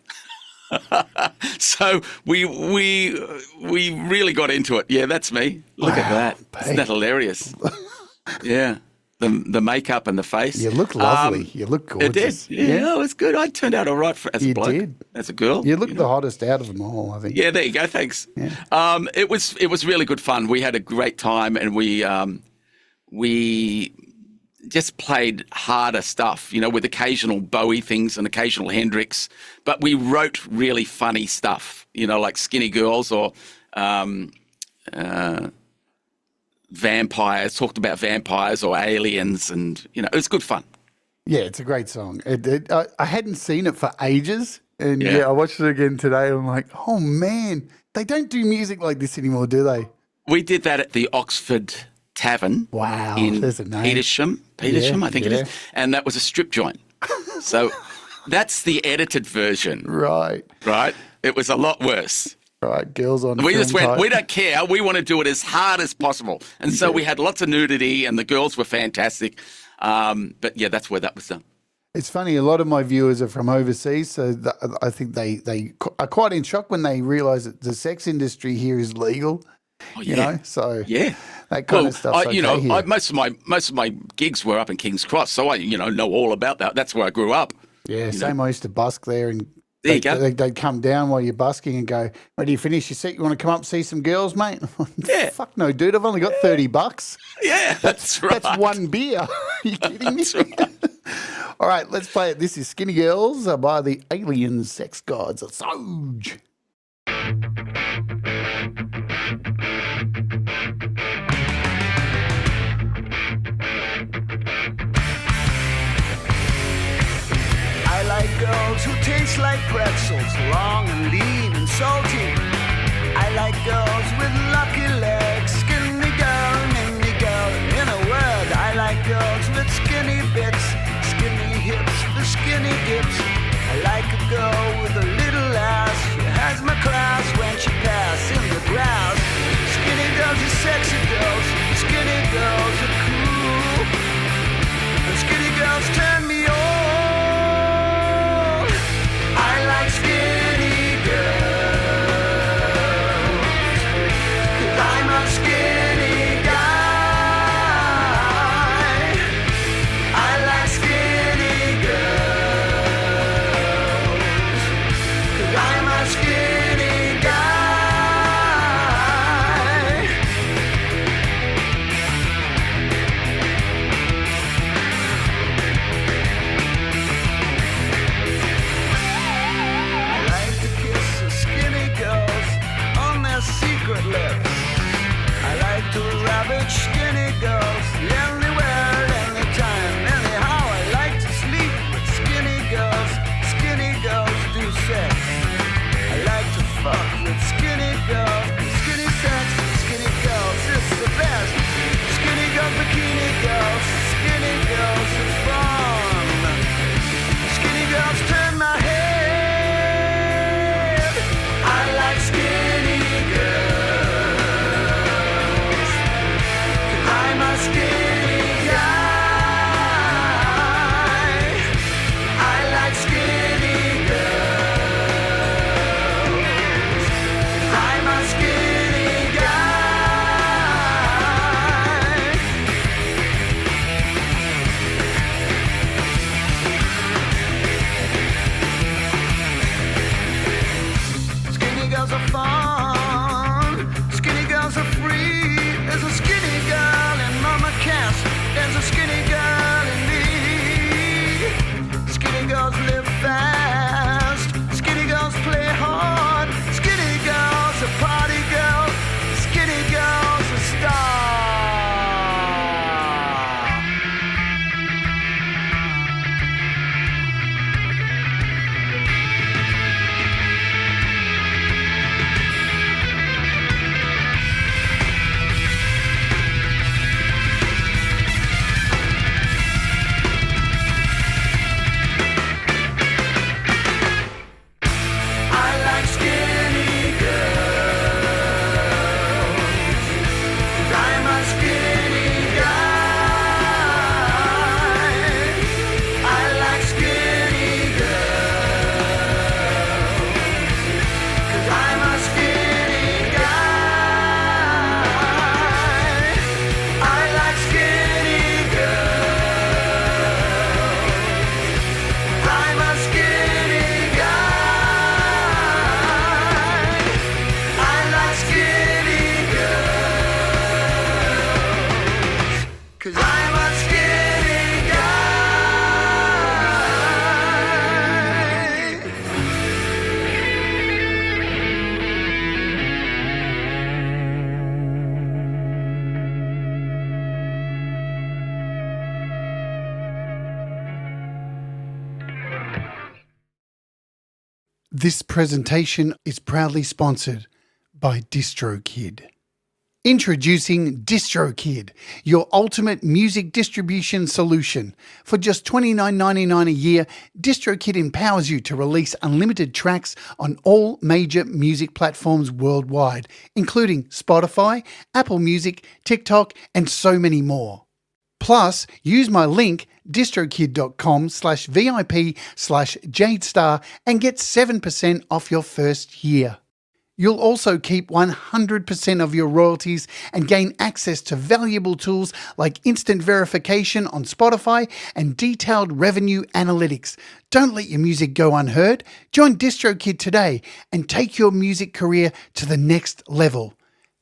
So we really got into it. Yeah, that's me. Look at that. Isn't that hilarious? Yeah. The makeup and the face. You look lovely. You look gorgeous. It did. Yeah, it was good. I turned out all right as a bloke. You did. As a girl. You look the hottest out of them all, I think. Yeah, there you go. Thanks. Yeah. It was really good fun. We had a great time, and we just played harder stuff, with occasional Bowie things and occasional Hendrix, but we wrote really funny stuff, like Skinny Girls or vampires, talked about vampires or aliens, and it was good fun. Yeah, it's a great song. I hadn't seen it for ages, and Yeah. I watched it again today. And I'm like, oh man, they don't do music like this anymore, do they? We did that at the Oxford Tavern. Wow, in there's a name. Petersham, I think it is, and that was a strip joint. So that's the edited version, Right, right? It was a lot worse. right. Girls on. We film just went, type. we don't care. We want to do it as hard as possible. And so we had lots of nudity and the girls were fantastic. But yeah, that's where that was done. It's funny. A lot of my viewers are from overseas, so I think they are quite in shock when they realise that the sex industry here is legal. Oh, You know, so Yeah. that kind of stuff's okay here. most of my gigs were up in King's Cross, so I, know all about that. That's where I grew up. Yeah, same. I used to busk there, and There you go. They'd come down while you're busking and go, "When do you finish your set? You want to come up and see some girls, mate?" Yeah. Fuck no, dude. I've only got $30. Yeah, that's right. That's one beer. Are you kidding me? All right, let's play it. This is Skinny Girls by the Alien Sex Gods. Soge. I like girls who taste like pretzels, long and lean and salty. I like girls with lucky legs, skinny girl, mingy girl. In a word, I like girls with skinny bits, skinny hips, the skinny dips. I like a girl with a little ass, who has my class when she pass in the grass. Skinny girls are sexy girls, skinny girls are cool, and skinny girls turn me on. I like skinny girls, 'cause I'm a skinny guy. I like skinny girls, This presentation is proudly sponsored by DistroKid. Introducing DistroKid, your ultimate music distribution solution. For just $29.99 a year, DistroKid empowers you to release unlimited tracks on all major music platforms worldwide, including Spotify, Apple Music, TikTok, and so many more. Plus, use my link distrokid.com/VIP/JadeStarr and get 7% off your first year. You'll also keep 100% of your royalties and gain access to valuable tools like instant verification on Spotify and detailed revenue analytics. Don't let your music go unheard. Join DistroKid today and take your music career to the next level.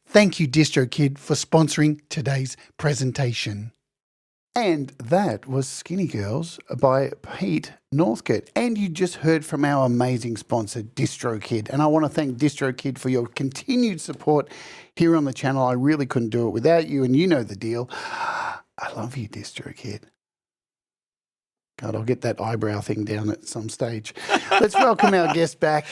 Thank you, DistroKid, for sponsoring today's presentation. And that was Skinny Girls by Pete Northcote. And you just heard from our amazing sponsor, DistroKid. And I want to thank DistroKid for your continued support here on the channel. I really couldn't do it without you, and you know the deal. I love you, DistroKid. God, I'll get that eyebrow thing down at some stage. Let's welcome our guest back.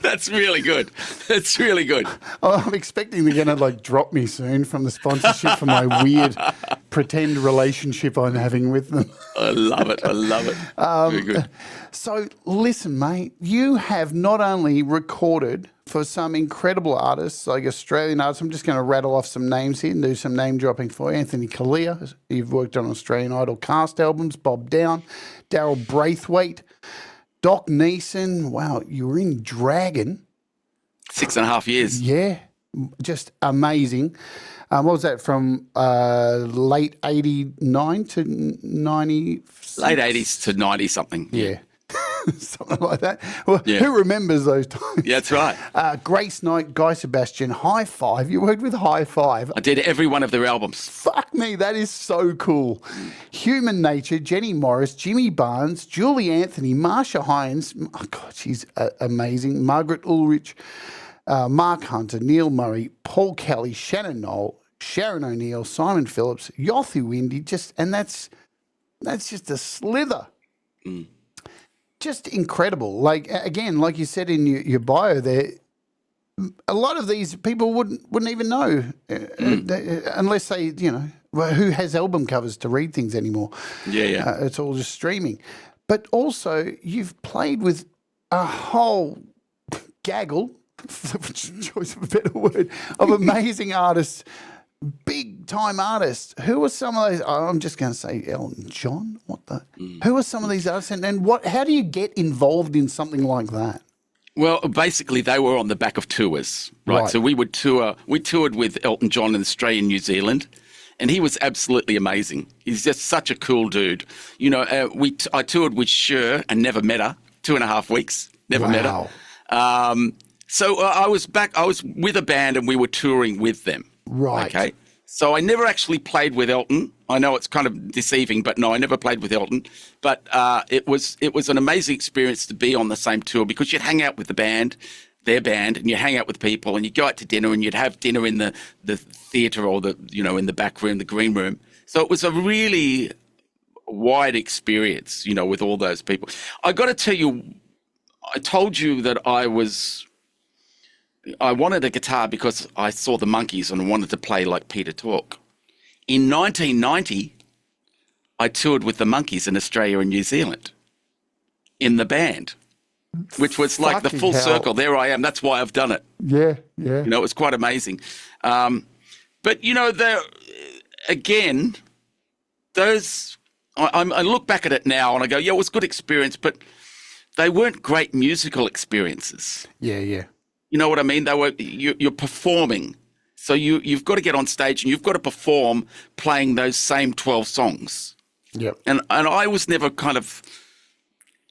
That's really good. That's really good. Oh, I'm expecting they're going to drop me soon from the sponsorship for my weird pretend relationship I'm having with them. I love it. I love it. Very good. So listen, mate, you have not only recorded for some incredible artists, like Australian artists. I'm just going to rattle off some names here and do some name dropping for you. Anthony Kalia, you've worked on Australian Idol cast albums, Bob Down, Daryl Braithwaite, Doc Neeson. Wow, you were in Dragon. 6.5 years. Yeah, just amazing. What was that, from late 89 to 90? Late 80s to 90 something. Yeah. Something like that. Well, Yeah. Who remembers those times? Yeah, that's right. Grace Knight, Guy Sebastian, High Five. You worked with High Five. I did every one of their albums. Fuck me, that is so cool. Human Nature, Jenny Morris, Jimmy Barnes, Julie Anthony, Marsha Hines. Oh, God, she's amazing. Margaret Ulrich, Mark Hunter, Neil Murray, Paul Kelly, Shannon Knoll, Sharon O'Neill, Simon Phillips, Yothu Indy. And that's just a slither. Mm. Just incredible. Again, like you said in your bio there, a lot of these people wouldn't even know unless they, who has album covers to read things anymore? Yeah. It's all just streaming. But also, you've played with a whole gaggle, for choice of a better word, of amazing artists, big-time artists. Who are some of those? I'm just going to say Elton John. What the? Who are some of these artists? And how do you get involved in something like that? Well, basically, they were on the back of tours, right? So we would tour. We toured with Elton John in Australia and New Zealand, and he was absolutely amazing. He's just such a cool dude. I toured with Cher and never met her. 2.5 weeks, never met her. So I was back. I was with a band, and we were touring with them. Right. Okay. So I never actually played with Elton. I know it's kind of deceiving, but no, I never played with Elton. But it was an amazing experience to be on the same tour, because you'd hang out with their band, and you hang out with people, and you go out to dinner, and you'd have dinner in the theatre or in the back room, the green room. So it was a really wide experience, with all those people. I got to tell you, I told you that I wanted a guitar because I saw the Monkees and wanted to play like Peter Tork. In 1990, I toured with the Monkees in Australia and New Zealand in the band, which was like the full circle. There I am. That's why I've done it. Yeah. It was quite amazing. But, again, those, I look back at it now and I go, yeah, it was a good experience, but they weren't great musical experiences. Yeah. You know what I mean? You're performing. So you've got to get on stage and you've got to perform playing those same 12 songs. Yep. And I was never kind of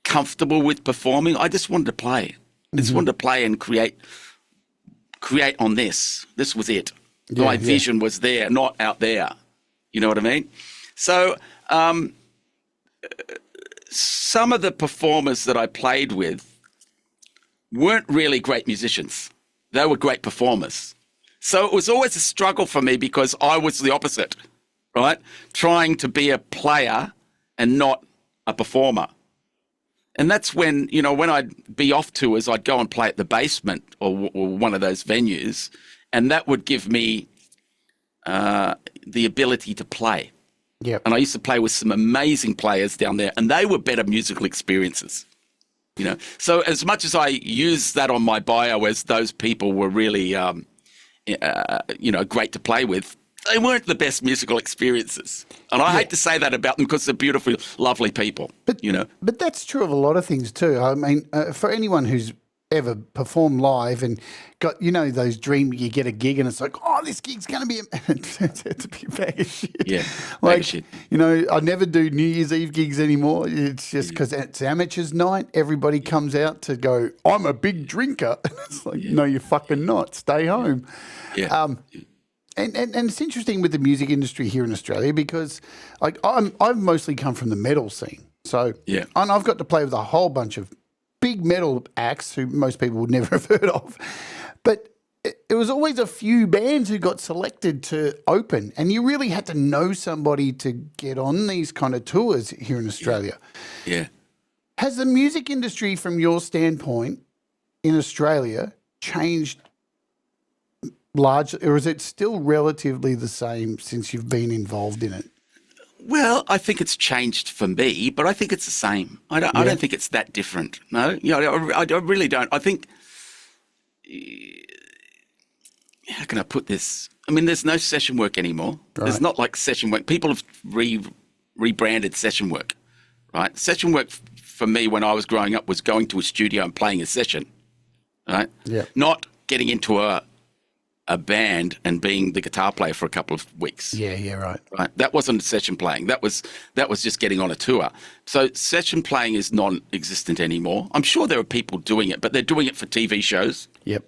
comfortable with performing. I just wanted to play. I just wanted to play and create on this. This was it. My vision was there, not out there. You know what I mean? So some of the performers that I played with weren't really great musicians. They were great performers. So it was always a struggle for me because I was the opposite, right? Trying to be a player and not a performer. And that's when, when I'd be off tours, I'd go and play at the basement or one of those venues, and that would give me the ability to play. Yep. And I used to play with some amazing players down there, and they were better musical experiences. So as much as I use that on my bio as those people were really, great to play with, they weren't the best musical experiences. And I hate to say that about them because they're beautiful, lovely people, But that's true of a lot of things too. I mean, for anyone who's ever performed live and got, those dreams, you get a gig and it's like, oh, this gig's going to be, it turns out to be a bag of shit. Yeah, like, bag of shit. I never do New Year's Eve gigs anymore. It's just because it's amateurs night. Everybody comes out to go, I'm a big drinker. It's like, no, you're fucking not. Stay home. Yeah. And it's interesting with the music industry here in Australia because I've mostly come from the metal scene. So and I've got to play with a whole bunch of big metal acts who most people would never have heard of. But it was always a few bands who got selected to open, and you really had to know somebody to get on these kind of tours here in Australia. Yeah. Has the music industry, from your standpoint, in Australia changed largely, or is it still relatively the same since you've been involved in it? Well, I think it's changed for me, but I think it's the same. I don't think it's that different. No, I really don't. I think, how can I put this? I mean, there's no session work anymore. Right. There's not like session work. People have rebranded session work, right? Session work for me when I was growing up was going to a studio and playing a session, right? Yeah. Not getting into a band and being the guitar player for a couple of weeks. Yeah, right. Right. That wasn't session playing. That was just getting on a tour. So session playing is non-existent anymore. I'm sure there are people doing it, but they're doing it for TV shows. Yep.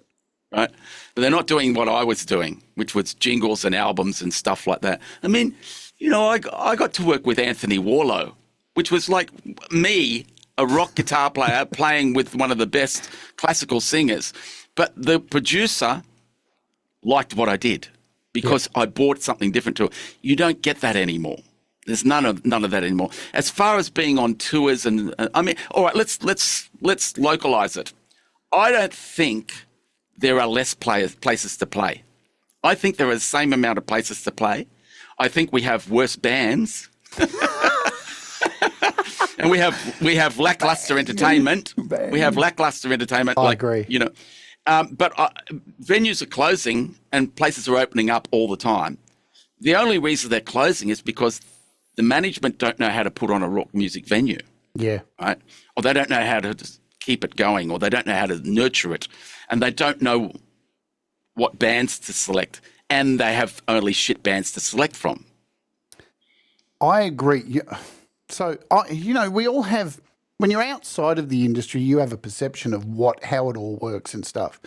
Right. But they're not doing what I was doing, which was jingles and albums and stuff like that. I mean, I got to work with Anthony Warlow, which was like me, a rock guitar player playing with one of the best classical singers. But the producer liked what I did because I brought something different to it. You don't get that anymore. There's none of that anymore. As far as being on tours and I mean, all right, let's localize it. I don't think there are less places to play. I think there are the same amount of places to play. I think we have worse bands. And we have lackluster entertainment. We have lackluster entertainment. I agree. But venues are closing and places are opening up all the time. The only reason they're closing is because the management don't know how to put on a rock music venue. Yeah. Right? Or they don't know how to keep it going, or they don't know how to nurture it, and they don't know what bands to select, and they have only shit bands to select from. I agree. So, we all have, when you're outside of the industry, you have a perception of how it all works and stuff.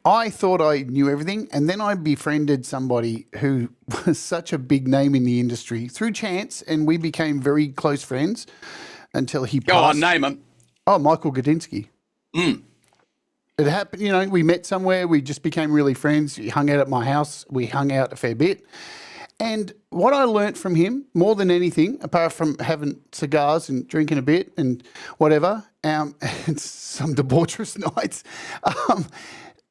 I thought I knew everything, and then I befriended somebody who was such a big name in the industry through chance, and we became very close friends until he passed. Go on, name him. Oh, Michael Gudinski. Mm. It happened, we met somewhere, we just became really friends. He hung out at my house, we hung out a fair bit. And what I learnt from him, more than anything, apart from having cigars and drinking a bit and whatever, and some debaucherous nights,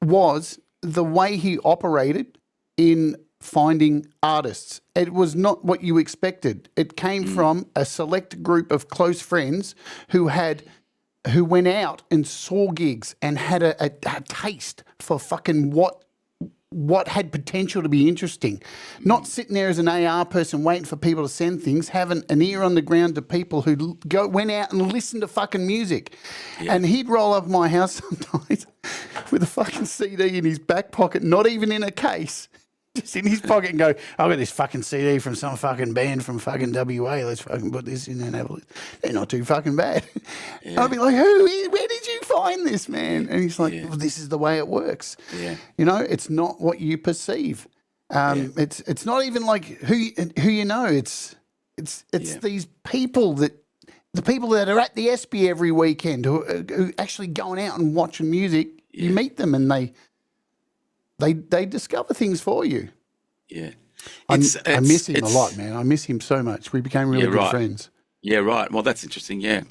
was the way he operated in finding artists. It was not what you expected. It came from a select group of close friends who went out and saw gigs and had a taste for fucking what had potential to be interesting. Not sitting there as an AR person waiting for people to send things, having an ear on the ground to people who went out and listened to fucking music. Yeah. And he'd roll up my house sometimes with a fucking CD in his back pocket, not even in a case, just in his pocket, and go, I've got this fucking CD from some fucking band from fucking WA. Let's fucking put this in and have a look. They're not too fucking bad. Yeah. I'd be like, where did you find this, man? And he's like, well, this is the way it works. Yeah. It's not what you perceive. It's not even like who you know. It's these people the people that are at the ESPY every weekend who actually going out and watching music. Yeah. You meet them and they discover things for you. Yeah. I miss him a lot, man. I miss him so much. We became really good friends. Yeah, right. Well, that's interesting, yeah.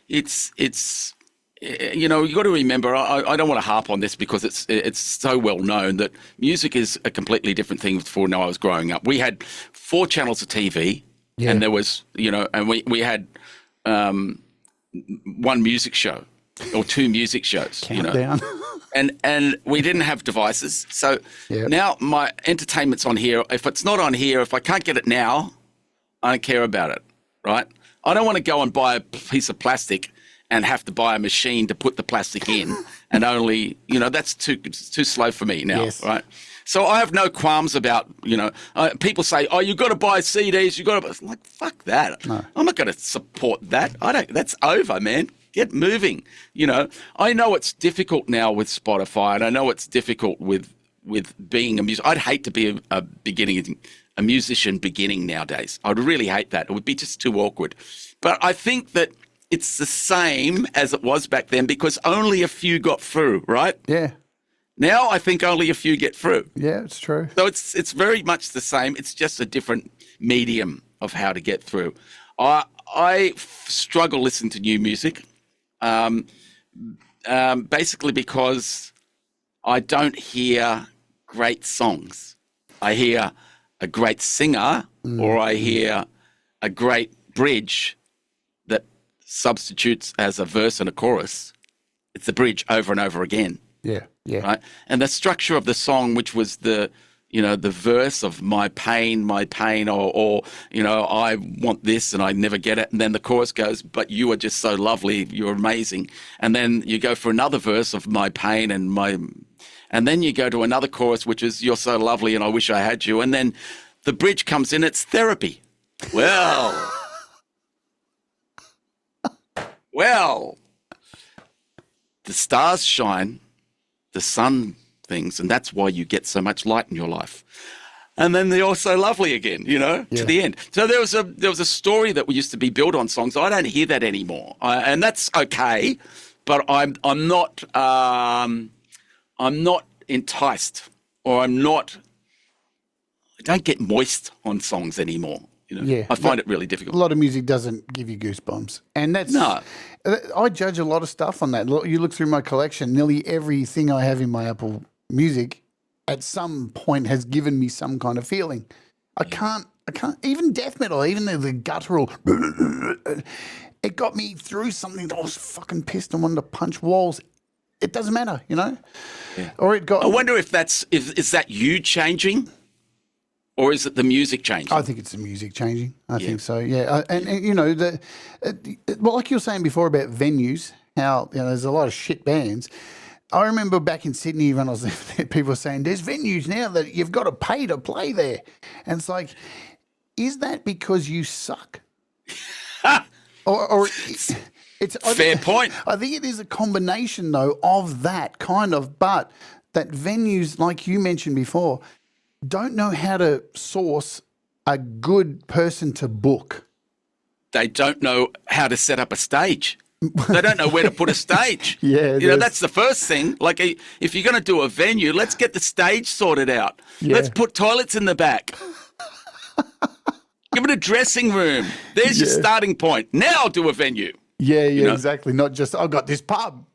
it's you know, you got to remember. I don't want to harp on this because it's so well known that music is a completely different thing from when I was growing up. We had 4 channels of TV, and there was, you know, and we had 1 music show or 2 music shows. Countdown. You know, and we didn't have devices, so now my entertainment's on here. If it's not on here, if I can't get it now, I don't care about it. Right? I don't want to go and buy a piece of plastic and have to buy a machine to put the plastic in, and only, you know, it's too slow for me now, right? So I have no qualms about, you know, people say, oh, you've got to buy CDs, I'm like, fuck that. No. I'm not going to support that. That's over, man. Get moving. You know, I know it's difficult now with Spotify, and I know it's difficult with being a musician. I'd hate to be a musician beginning nowadays. I'd really hate that. It would be just too awkward. But I think that it's the same as it was back then because only a few got through, right? Yeah. Now I think only a few get through. Yeah, it's true. So it's very much the same. It's just a different medium of how to get through. I struggle listening to new music, basically because I don't hear great songs. I hear a great singer or I hear a great bridge that substitutes as a verse and a chorus. It's the bridge over and over again. Yeah, yeah. Right? And the structure of the song, which was the verse of my pain, or, you know, I want this and I never get it. And then the chorus goes, but you are just so lovely, you're amazing. And then you go for another verse of my pain and then you go to another chorus, which is you're so lovely and I wish I had you. And then the bridge comes in, it's therapy. Well, the stars shine, the sun things, and that's why you get so much light in your life. And then they're also lovely again, you know, to the end. So there was a story that used to be built on songs. I don't hear that anymore, and that's okay. But I'm not enticed, or I don't get moist on songs anymore. You know, I find it really difficult. A lot of music doesn't give you goosebumps, and that's I judge a lot of stuff on that. You look through my collection; nearly everything I have in my Apple Music, at some point, has given me some kind of feeling. I can't. Even death metal, even the guttural, it got me through something that I was fucking pissed and wanted to punch walls. It doesn't matter, you know. Yeah. Or it got. I wonder if is that you changing. Or is it the music changing? I think it's the music changing. I think so, yeah. And you know, well, like you were saying before about venues, how, you know, there's a lot of shit bands. I remember back in Sydney when I was there, people were saying, there's venues now that you've got to pay to play there. And it's like, is that because you suck? or it's fair point. I think it is a combination, though, of that kind of, but that venues, like you mentioned before, don't know how to source a good person to book. They don't know how to set up a stage. They don't know where to put a stage. Yeah, you know, that's the first thing. Like, if you're going to do a venue, let's get the stage sorted out. Yeah. Let's put toilets in the back. Give it a dressing room. There's your starting point. Now do a venue. Yeah, you know? Exactly. Not just, I've got this pub.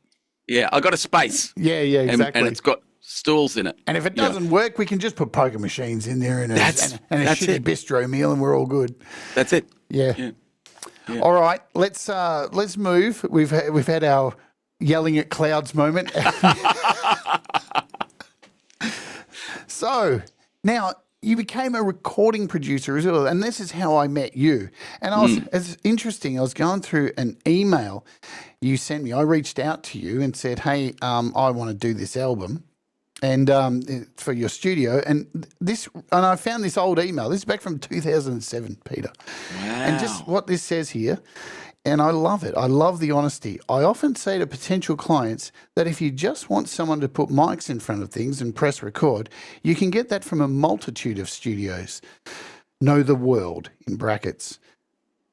Yeah, I got a space. Yeah, exactly. And it's got stools in it. And if it doesn't work, we can just put poker machines in there and a shitty bistro meal, and we're all good. That's it. Yeah. All right, let's move. We've had our yelling at clouds moment. So now you became a recording producer as well, and this is how I met you. And it's interesting. I was going through an email you sent me. I reached out to you and said, "Hey, I want to do this album." And for your studio, and I found this old email. This is back from 2007, Peter. Wow. And just what this says here, and I love it. I love the honesty. I often say to potential clients that if you just want someone to put mics in front of things and press record, you can get that from a multitude of studios. Know the world, in brackets.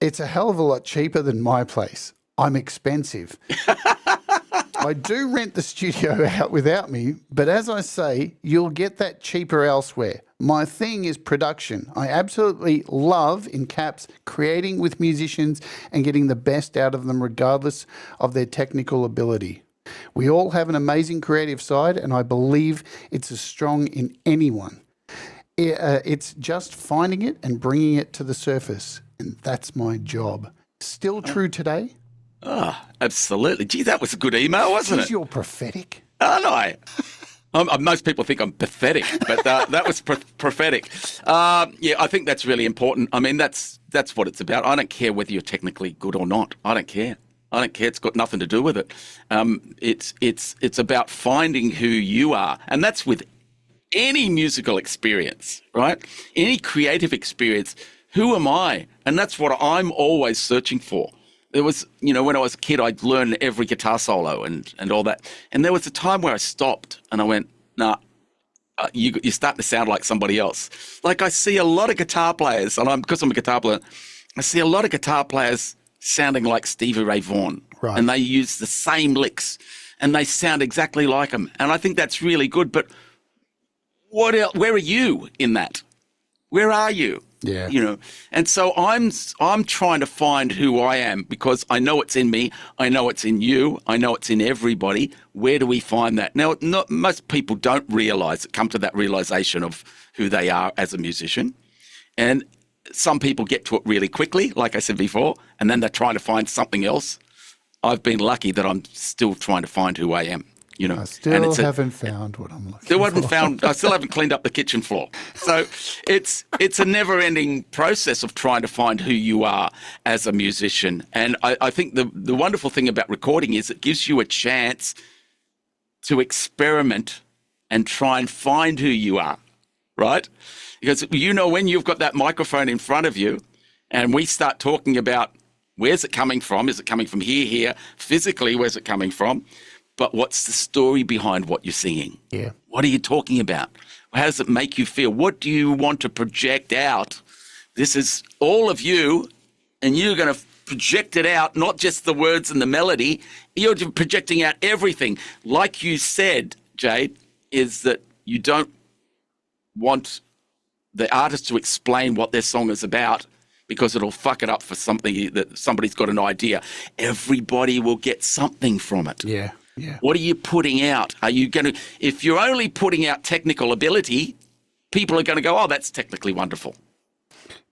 It's a hell of a lot cheaper than my place. I'm expensive. I do rent the studio out without me, but as I say, you'll get that cheaper elsewhere. My thing is production. I absolutely love, in caps, creating with musicians and getting the best out of them regardless of their technical ability. We all have an amazing creative side, and I believe it's as strong in anyone. It's just finding it and bringing it to the surface, and that's my job. Still true today? Oh, absolutely. Gee, that was a good email, wasn't it? You're prophetic. Aren't I? Most people think I'm pathetic, but that was prophetic. Yeah, I think that's really important. I mean, that's what it's about. I don't care whether you're technically good or not. I don't care. It's got nothing to do with it. It's about finding who you are, and that's with any musical experience, right? Any creative experience. Who am I? And that's what I'm always searching for. There was, when I was a kid, I'd learn every guitar solo and all that. And there was a time where I stopped and I went, nah, you're starting to sound like somebody else. Like I see a lot of guitar players, and because I'm a guitar player, I see a lot of guitar players sounding like Stevie Ray Vaughan. Right. And they use the same licks and they sound exactly like him. And I think that's really good. But what else? Where are you in that? Where are you? Yeah. And so I'm trying to find who I am because I know it's in me. I know it's in you. I know it's in everybody. Where do we find that? Now, most people don't come to that realization of who they are as a musician. And some people get to it really quickly, like I said before, and then they're trying to find something else. I've been lucky that I'm still trying to find who I am. I still haven't found what I'm looking for. I still haven't cleaned up the kitchen floor. So it's a never-ending process of trying to find who you are as a musician. And I think the wonderful thing about recording is it gives you a chance to experiment and try and find who you are, right? Because when you've got that microphone in front of you and we start talking about where's it coming from? Is it coming from here? Physically, where's it coming from? But what's the story behind what you're singing? Yeah. What are you talking about? How does it make you feel? What do you want to project out? This is all of you, and you're going to project it out, not just the words and the melody. You're projecting out everything. Like you said, Jade, is that you don't want the artist to explain what their song is about because it'll fuck it up for something that somebody's got an idea. Everybody will get something from it. Yeah. Yeah. What are you putting out? Are you going to, if you're only putting out technical ability, people are going to go, oh, that's technically wonderful.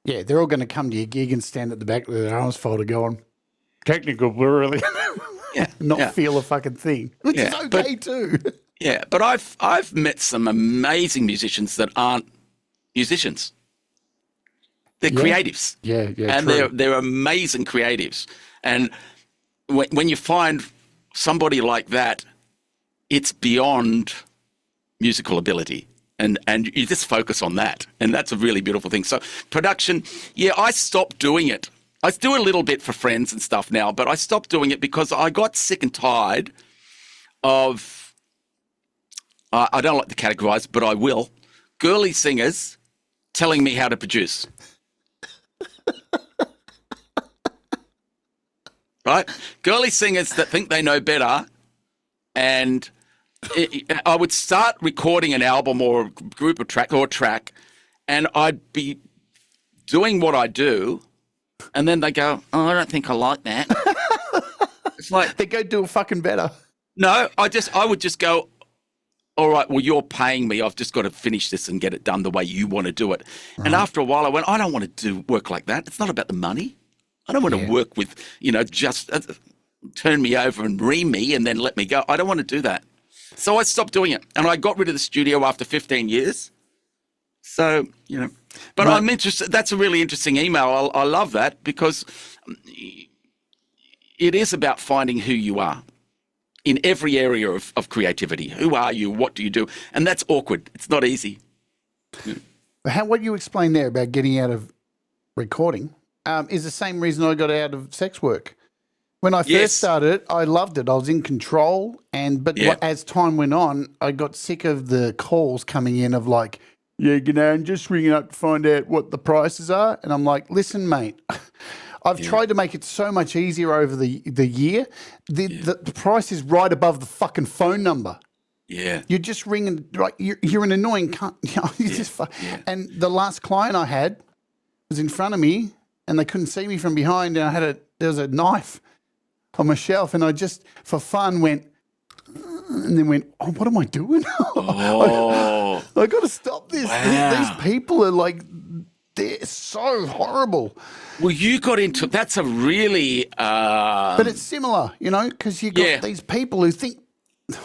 Yeah, they're all going to come to your gig and stand at the back with their arms folded going, technical, really. Not feel a fucking thing, which is okay too. Yeah, but I've met some amazing musicians that aren't musicians. They're creatives. Yeah, and true. they're amazing creatives. And when you find somebody like that, it's beyond musical ability. And you just focus on that. And that's a really beautiful thing. So production, I stopped doing it. I do a little bit for friends and stuff now, but I stopped doing it because I got sick and tired of, I don't like to categorize, but I will, girly singers telling me how to produce. Right? Girly singers that think they know better, and I would start recording an album or a group of track, and I'd be doing what I do, and then they go, oh, I don't think I like that. It's like they go do it fucking better. No, I would just go, all right, well, you're paying me. I've just got to finish this and get it done the way you want to do it. Right. And after a while, I went, I don't want to do work like that. It's not about the money. I don't want to work with, just turn me over and ream me and then let me go. I don't want to do that. So I stopped doing it. And I got rid of the studio after 15 years. So, but I'm interested. That's a really interesting email. I love that because it is about finding who you are in every area of creativity. Who are you? What do you do? And that's awkward. It's not easy. What you explained there about getting out of recording is the same reason I got out of sex work. When I first started it, I loved it. I was in control. But as time went on, I got sick of the calls coming in of like, I'm just ringing up to find out what the prices are. And I'm like, listen, mate, I've tried to make it so much easier over the year. The price is right above the fucking phone number. Yeah. You're just ringing, like, you're an annoying cunt. And the last client I had was in front of me and they couldn't see me from behind, and there was a knife on my shelf, and I just, for fun, went, and then went, oh, what am I doing? Oh. I got to stop this. Wow. These people are like, they're so horrible. Well, you got into, that's a really... But it's similar, because you got these people who think,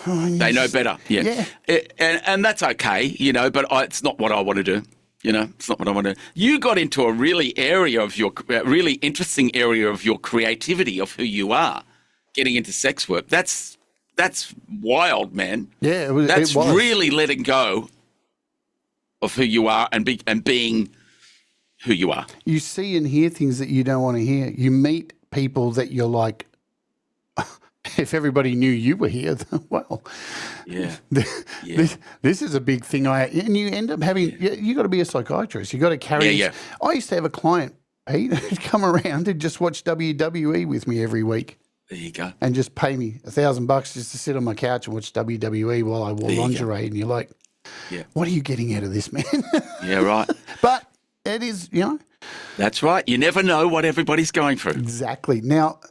they know better. Yeah. And that's okay, but it's not what I want to do. It's not what I want to. You got into a really interesting area of your creativity, of who you are, getting into sex work. That's wild, man. Yeah, it was really letting go of who you are and being who you are. You see and hear things that you don't want to hear. You meet people that you're like, if everybody knew you were here, well, this is a big thing. And you end up having, you got to be a psychiatrist. You got to carry. Yeah. I used to have a client, Pete, who'd come around and just watch WWE with me every week. There you go. And just pay me $1,000 just to sit on my couch and watch WWE while I wore lingerie. And you're like, what are you getting out of this, man? Yeah, right. But it is, That's right. You never know what everybody's going through. Exactly. Now,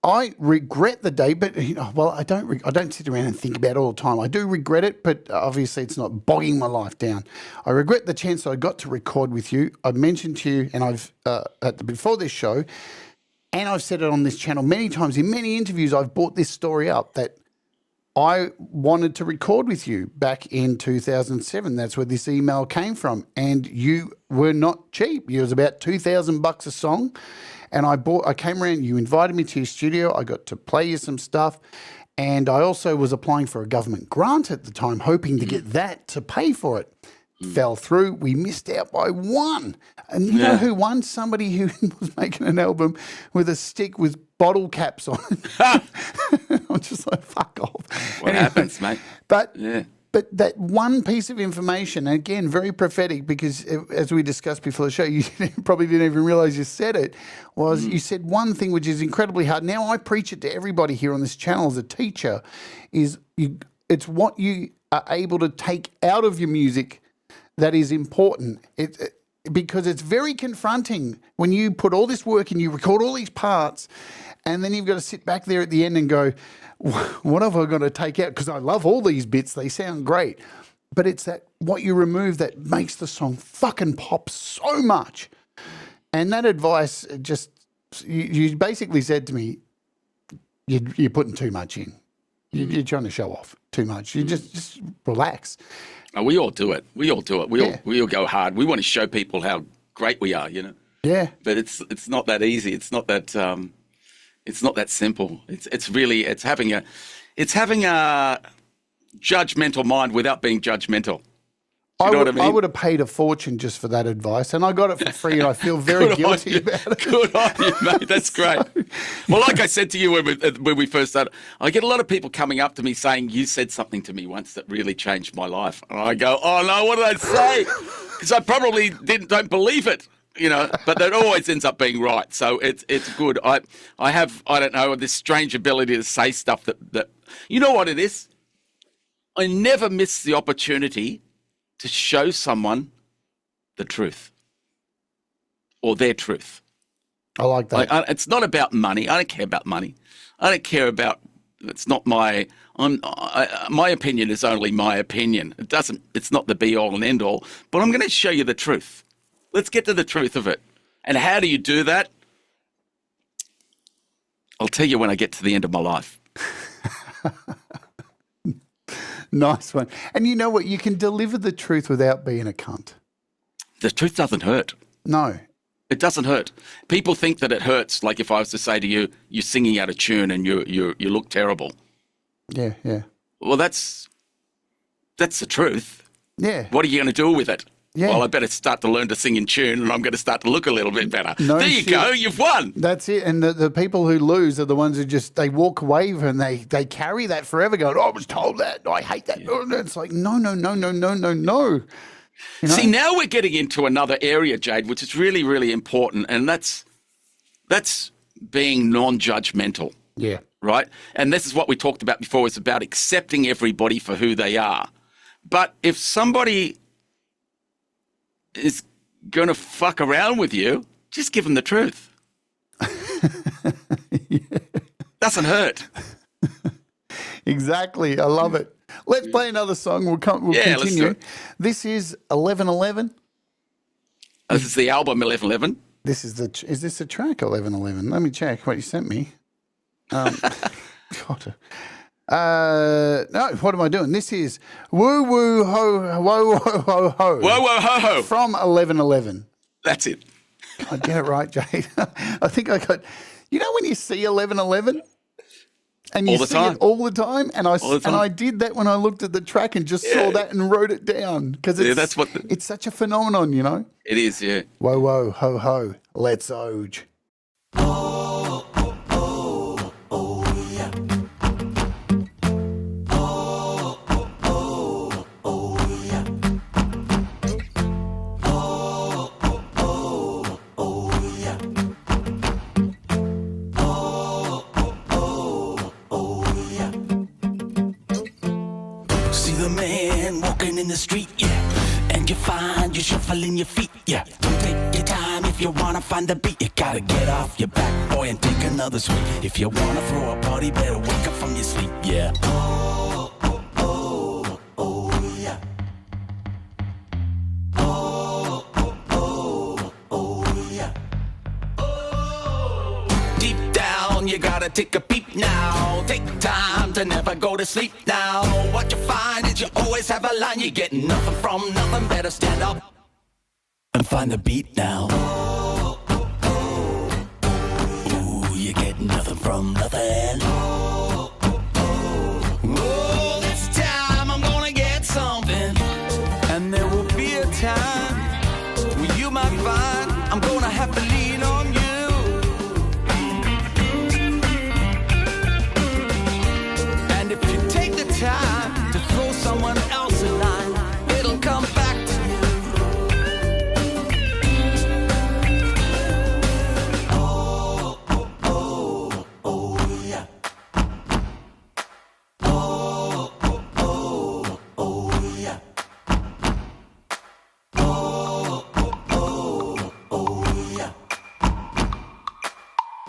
I regret the day, but I don't sit around and think about it all the time. I do regret it, but obviously it's not bogging my life down. I regret the chance I got to record with you. I mentioned to you, and I've before this show, and I've said it on this channel many times in many interviews. I've brought this story up that I wanted to record with you back in 2007. That's where this email came from, and you were not cheap. It was about $2,000 a song. And I came around, you invited me to your studio, I got to play you some stuff, and I also was applying for a government grant at the time, hoping to get that to pay for it. Fell through, we missed out by one. And you know who won? Somebody who was making an album with a stick with bottle caps on it. I'm just like, fuck off. What happens, mate? But that one piece of information, again, very prophetic, because as we discussed before the show, you probably didn't even realize you said it, was you said one thing which is incredibly hard. Now I preach it to everybody here on this channel as a teacher, it's what you are able to take out of your music that is important. Because it's very confronting when you put all this work and you record all these parts, and then you've got to sit back there at the end and go, what have I got to take out? Because I love all these bits. They sound great. But it's that what you remove that makes the song fucking pop so much. And that advice just, you basically said to me, you're putting too much in. You're trying to show off too much. You just relax. Oh, we all do it. We all all go hard. We want to show people how great we are, Yeah. But it's not that easy. It's not that simple. It's having a judgmental mind without being jujudgmental. You know what I mean? I would have paid a fortune just for that advice, and I got it for free, and I feel very guilty about it. Good on you, mate. That's great. Well, like I said to you when we first started, I get a lot of people coming up to me saying, you said something to me once that really changed my life. And I go, oh, no, what did I say? Because I probably don't believe it. But that always ends up being right. So it's good. I have, I don't know, this strange ability to say stuff that you know what it is? I never miss the opportunity to show someone the truth or their truth. I like that. It's not about money. I don't care about money. I don't care about, it's not my opinion is only my opinion. It's not the be all and end all, but I'm going to show you the truth. Let's get to the truth of it. And how do you do that? I'll tell you when I get to the end of my life. Nice one. And you know what? You can deliver the truth without being a cunt. The truth doesn't hurt. No. It doesn't hurt. People think that it hurts. Like if I was to say to you, you're singing out of tune and you look terrible. Yeah. Well, that's the truth. Yeah. What are you going to do with it? Yeah. Well, I better start to learn to sing in tune, and I'm going to start to look a little bit better. No there you shit. go. You've won. That's it. And the people who lose are the ones who they walk away and they carry that forever going, I was told that. I hate that. Yeah. It's like, no. See, now we're getting into another area, Jade, which is really, really important, and that's being non-judgmental. Yeah. right? And this is what we talked about before. It's about accepting everybody for who they are. But if somebody is going to fuck around with you, just give them the truth. Yeah. Doesn't hurt. Exactly. I love it. Let's play another song. We'll Yeah, let's continue. do it. This is 1111. This is the album 1111. Is this the track 1111? Let me check what you sent me. God. No, what am I doing? This is Woo Woo Ho Whoa Ho Ho Ho. Whoa, whoa, ho, ho. From 1111. That's it. I get it right, Jade. I think I got. You know when you see 1111 and you All the see time. it all the time, and the time. I did that when I looked at the track and just saw that and wrote it down because that's what it's such a phenomenon, you know. It is, yeah. Whoa whoa ho ho, let's oge. In the street, yeah, and you find you shuffling your feet, yeah. Don't take your time if you wanna find the beat. You gotta get off your back, boy, and take another swing. If you wanna throw a party, better wake up from your sleep, yeah. Oh, oh, oh, oh, yeah. Oh, oh, oh, oh, yeah. Oh. Deep down, you gotta take a peep now. Take time to never go to sleep now. What you find is you always have a line. You get nothing from nothing. Better stand up and find the beat now. Ooh, you get nothing from nothing. Oh, this time I'm gonna get something. And there will be a time where you might find I'm gonna have to lean on you. And if you take the time to throw someone else a line, it'll come back to you. Oh, oh, oh, oh, yeah. Oh, oh, oh, oh, yeah. Oh, oh, oh, oh, yeah.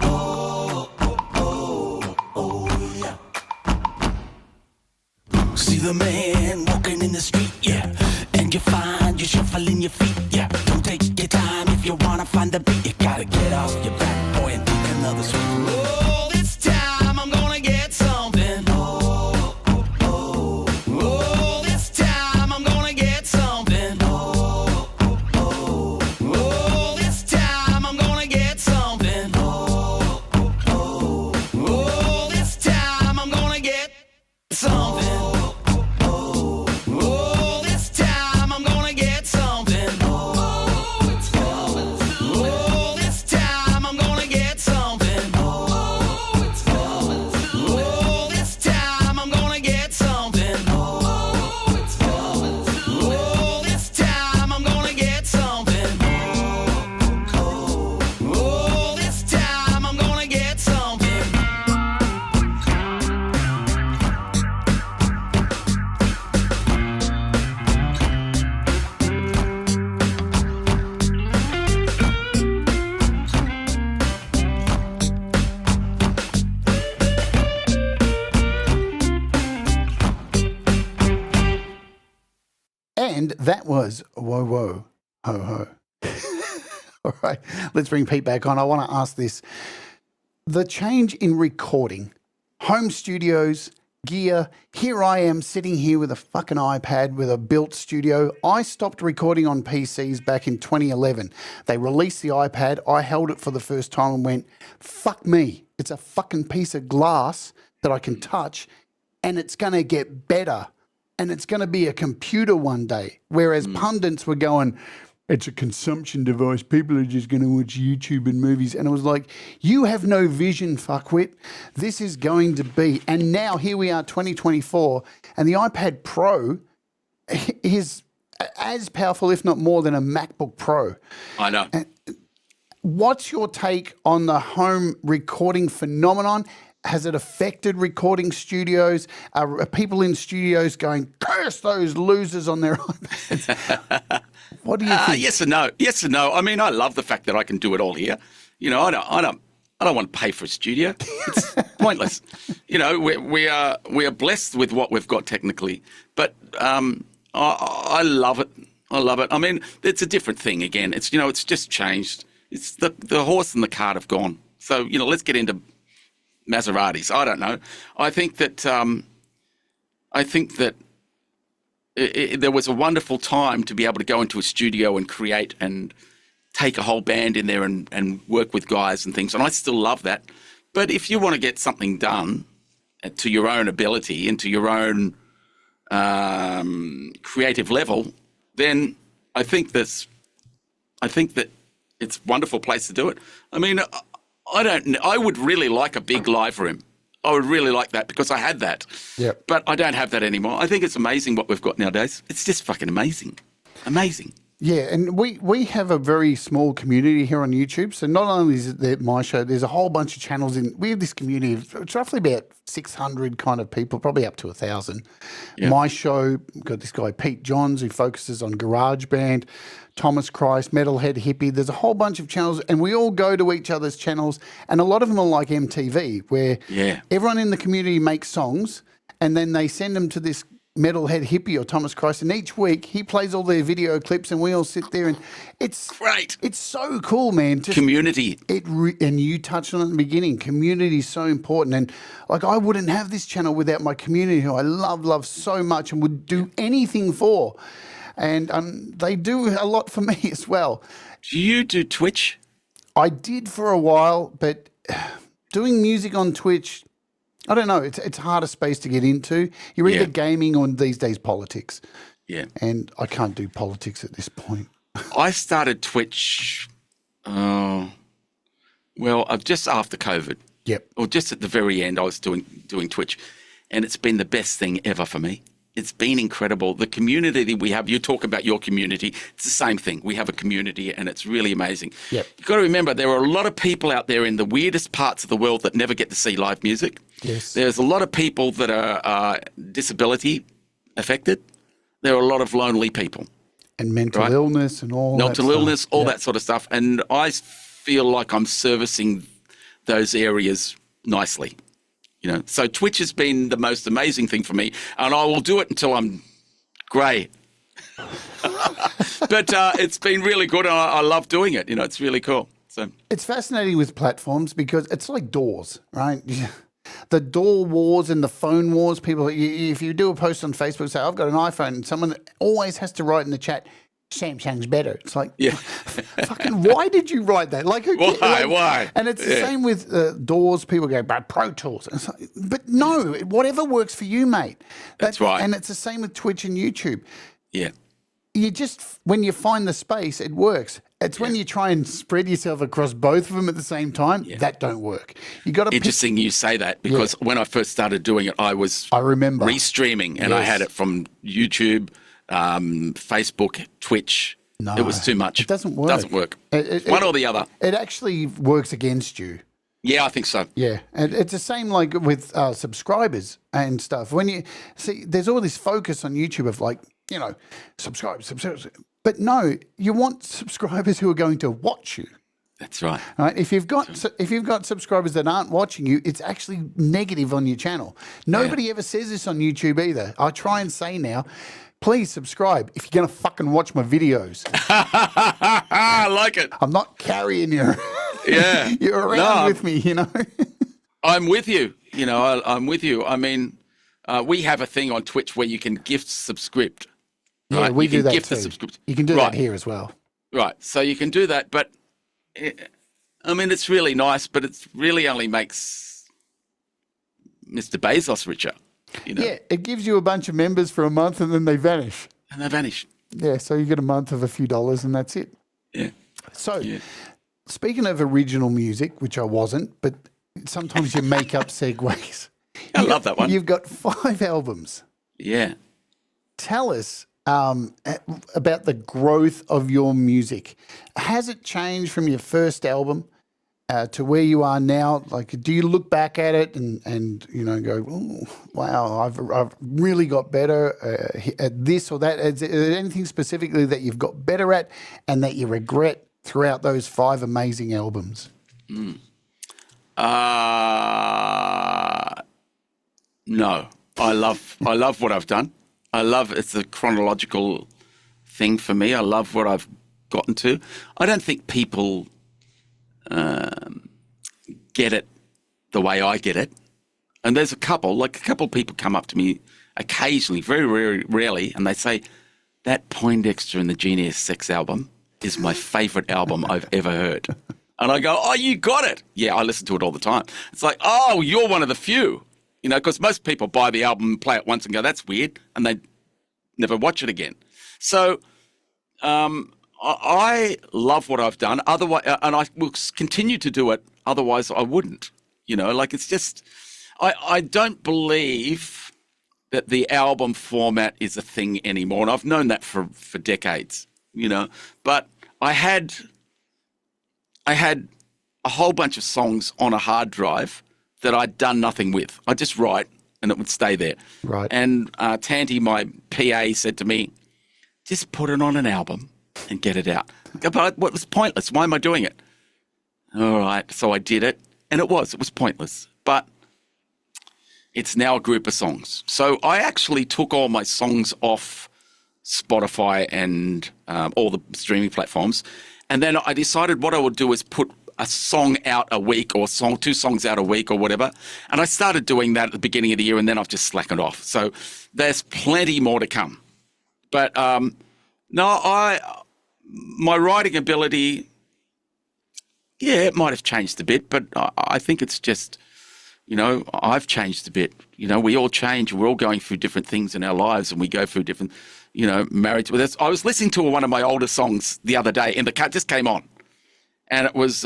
Oh, oh, oh, oh, yeah. See the man walking in the street, yeah, and you find you shuffling your feet, yeah. Don't take your time if you wanna find the beat. You gotta get off your back, boy, and take another swing. Oh, this time I'm gonna get something. Oh, oh, oh. Oh, this time I'm gonna get something. Oh, oh, oh. Oh, this time I'm gonna get something. Oh, oh, oh. Oh, this time I'm gonna get something. Oh, this time I'm gonna get something. Oh, it's coming through. Oh, this time I'm gonna get something. Oh, it's coming through. Oh, this time I'm gonna get something. Oh, it's coming through. Oh, this time I'm gonna get something. Oh, this time I'm gonna get something. And that was Whoa Whoa Ho Ho. All right, let's bring Pete back on. I want to ask this. The change in recording, home studios, gear, here I am sitting here with a fucking iPad with a built studio. I stopped recording on PCs back in 2011. They released the iPad. I held it for the first time and went, fuck me. It's a fucking piece of glass that I can touch and it's going to get better. And it's going to be a computer one day. Whereas pundits were going, it's a consumption device. People are just going to watch YouTube and movies. And it was like, you have no vision, fuckwit. This is going to be. And now here we are, 2024, and the iPad Pro is as powerful, if not more, than a MacBook Pro. I know. What's your take on the home recording phenomenon? Has it affected recording studios? Are people in studios going, curse those losers on their iPads? What do you think? Yes and no. Yes and no. I mean, I love the fact that I can do it all here. You know, I don't want to pay for a studio. It's pointless. You know, we are blessed with what we've got technically, but I love it. I love it. I mean, it's a different thing again. It's, you know, it's just changed. It's the horse and the cart have gone. So, you know, let's get into Maseratis. I don't know. I think that there was a wonderful time to be able to go into a studio and create and take a whole band in there and work with guys and things. And I still love that. But if you want to get something done to your own ability and to your own creative level, then I think that it's a wonderful place to do it. I mean, I would really like a big live room. I would really like that because I had that. Yep. But I don't have that anymore. I think it's amazing what we've got nowadays. It's just fucking amazing. Amazing. Yeah, and we have a very small community here on YouTube. So not only is it my show, there's a whole bunch of channels we have this community of it's roughly about 600 kind of people, probably up to 1,000. Yeah. My show, got this guy Pete Johns who focuses on GarageBand, Thomas Christ, Metalhead Hippie. There's a whole bunch of channels and we all go to each other's channels, and a lot of them are like MTV where everyone in the community makes songs and then they send them to this Metalhead Hippie or Thomas Christ, and each week he plays all their video clips and we all sit there, and it's great. It's so cool, man. Just community. And you touched on it in the beginning. Community is so important, and like I wouldn't have this channel without my community, who I love so much and would do anything for, and they do a lot for me as well. Do you do Twitch? I did for a while, but doing music on Twitch, I don't know. It's a harder space to get into. You're either gaming or these days politics. Yeah. And I can't do politics at this point. I started Twitch, just after COVID. Yep. Or just at the very end, I was doing Twitch, and it's been the best thing ever for me. It's been incredible. The community that we have, you talk about your community, it's the same thing. We have a community and it's really amazing. Yep. You've got to remember there are a lot of people out there in the weirdest parts of the world that never get to see live music. Yes. There's a lot of people that are disability affected. There are a lot of lonely people. And mental illness and all that Mental illness, all that sort of stuff. And I feel like I'm servicing those areas nicely. You know, so Twitch has been the most amazing thing for me, and I will do it until I'm grey. But it's been really good, and I love doing it. You know, it's really cool. So it's fascinating with platforms because it's like doors, right? The door wars and the phone wars. People, if you do a post on Facebook, say I've got an iPhone, and someone always has to write in the chat, Samsung's better. It's like, fucking, why did you write that? Like, why? And it's the same with doors. People go, but Pro Tools. It's like, but no, whatever works for you, mate. That's right. And it's the same with Twitch and YouTube. Yeah. You just, when you find the space, it works. It's when you try and spread yourself across both of them at the same time, that don't work. You got to. Interesting you say that because when I first started doing it, I remember restreaming, and I had it from YouTube, Facebook, Twitch. No, it was too much. It doesn't work. One or the other. It actually works against you. Yeah, I think so. Yeah, and it's the same like with subscribers and stuff. When you see, there's all this focus on YouTube of like, you know, subscribe. But no, you want subscribers who are going to watch you. That's right. Right. If you've got subscribers that aren't watching you, it's actually negative on your channel. Nobody ever says this on YouTube either. I try and say now, please subscribe if you're going to fucking watch my videos. I like it. I'm not carrying you. Yeah. You're around with me, you know. I'm with you. You know, I'm with you. I mean, we have a thing on Twitch where you can gift subscript. Yeah, right? we you do can that gift too. The subscript. You can do that here as well. Right. So you can do that, but I mean, it's really nice, but it really only makes Mr. Bezos richer. You know? Yeah, it gives you a bunch of members for a month and then they vanish. And they vanish. Yeah, so you get a month of a few dollars and that's it. Yeah. So, speaking of original music, which I wasn't, but sometimes you make up segues. I love that one. You've got 5 albums. Yeah. Tell us about the growth of your music. Has it changed from your first album to where you are now? Like, do you look back at it and go, "Ooh, wow, I've really got better at this or that"? Is there anything specifically that you've got better at and that you regret throughout those 5 amazing albums? No, I love what I've done. It's a chronological thing for me. I love what I've gotten to. I don't think people get it the way I get it. And there's a couple of people come up to me occasionally, very, very rarely, and they say, that Poindexter and the Genius Sex album is my favourite album I've ever heard. And I go, oh, you got it. Yeah, I listen to it all the time. It's like, oh, you're one of the few. Because most people buy the album and play it once and go, that's weird, and they never watch it again. So I love what I've done. Otherwise, and I will continue to do it. Otherwise, I wouldn't. It's just, I don't believe that the album format is a thing anymore, and I've known that for decades. But I had a whole bunch of songs on a hard drive that I'd done nothing with. I'd just write and it would stay there. Right. And Tanti, my PA, said to me, just put it on an album and get it out. But it was pointless. Why am I doing it? All right. So I did it, and it was pointless. But it's now a group of songs. So I actually took all my songs off Spotify and all the streaming platforms. And then I decided what I would do is put a song out a week or 2 songs out a week or whatever. And I started doing that at the beginning of the year, and then I've just slackened off. So there's plenty more to come. But my writing ability, yeah, it might have changed a bit, but I think it's just, I've changed a bit. We all change. We're all going through different things in our lives, and we go through different, marriage. I was listening to one of my older songs the other day, and the cut just came on. And it was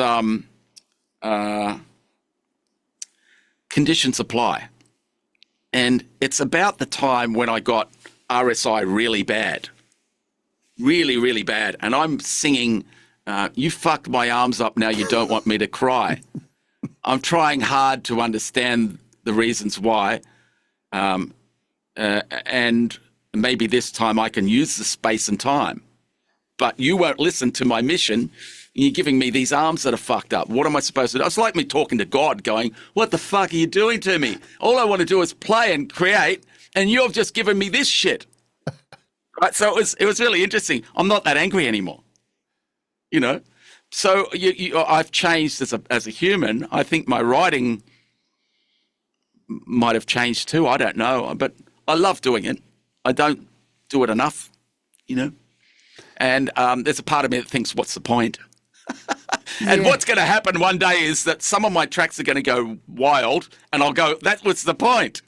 Condition Supply. And it's about the time when I got RSI really bad. Really, really bad. And I'm singing, you fucked my arms up, now you don't want me to cry. I'm trying hard to understand the reasons why. And maybe this time I can use the space and time. But you won't listen to my mission. You're giving me these arms that are fucked up. What am I supposed to do? It's like me talking to God going, what the fuck are you doing to me? All I want to do is play and create, and you've just given me this shit. Right? So it was really interesting. I'm not that angry anymore. So I've changed as a human. I think my writing might have changed too. I don't know. But I love doing it. I don't do it enough, And there's a part of me that thinks, what's the point? And what's going to happen one day is that some of my tracks are going to go wild, and I'll go, that was the point.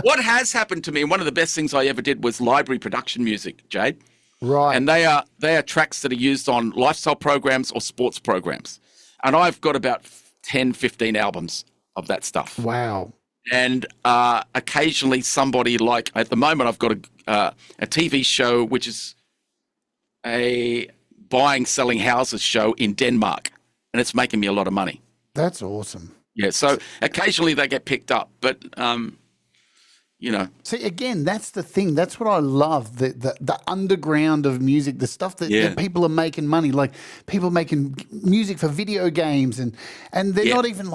What has happened to me, and one of the best things I ever did was library production music, Jade. Right. And they are tracks that are used on lifestyle programs or sports programs. And I've got about 10, 15 albums of that stuff. Wow. And occasionally somebody at the moment I've got a TV show which is a buying, selling houses show in Denmark, and it's making me a lot of money. That's awesome. Yeah, so occasionally they get picked up, but See, again, that's the thing. That's what I love, the underground of music, the stuff that people are making money, like people making music for video games, and they're not even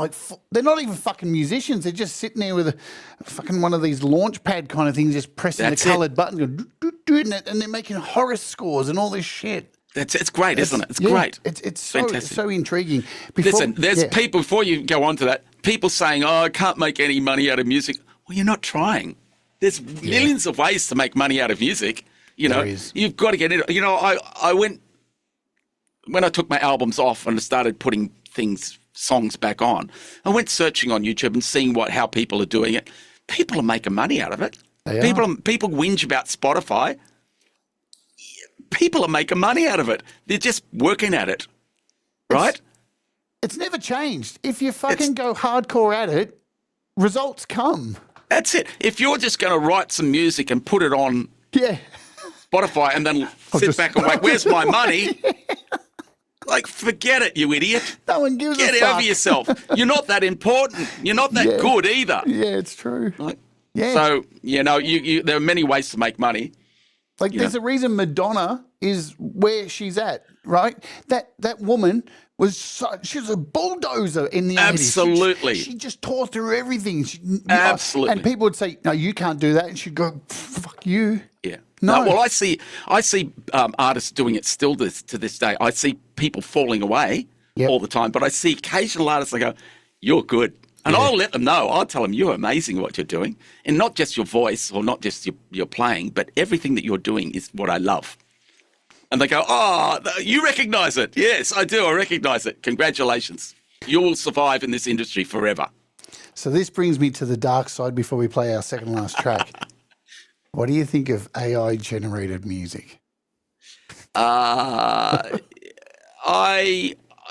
they're not even fucking musicians. They're just sitting there with a fucking one of these launch pad kind of things, just pressing the coloured button, and they're making horror scores and all this shit. It's great, isn't it? It's great. It's fantastic. so intriguing. Listen, there's people, before you go on to that, people saying, oh, I can't make any money out of music. Well, you're not trying. There's millions of ways to make money out of music. You've got to get it. I went, when I took my albums off and started putting songs back on, I went searching on YouTube and seeing how people are doing it. People are making money out of it. People whinge about Spotify. People are making money out of it. They're just working at it, right? It's never changed. If you fucking go hardcore at it, results come. That's it. If you're just going to write some music and put it on Spotify and then sit back and wait, where's my money? Like, forget it, you idiot. No one gives a Get fuck. over yourself. You're not that important. You're not that good either. Yeah, it's true. Like, Yeah. So, there are many ways to make money. Like, there's a reason Madonna is where she's at, right? That woman she was a bulldozer in the 80s. Absolutely. She just tore through everything. Absolutely. And people would say, no, you can't do that. And she'd go, fuck you. Yeah. No. Well, I see artists doing it still to this day. I see people falling away all the time, but I see occasional artists that go, you're good. And I'll let them know. I'll tell them you're amazing what you're doing. And not just your voice or not just your playing, but everything that you're doing is what I love. And they go, oh, you recognize it. Yes, I do. I recognize it. Congratulations. You will survive in this industry forever. So this brings me to the dark side before we play our second last track. What do you think of AI-generated music? I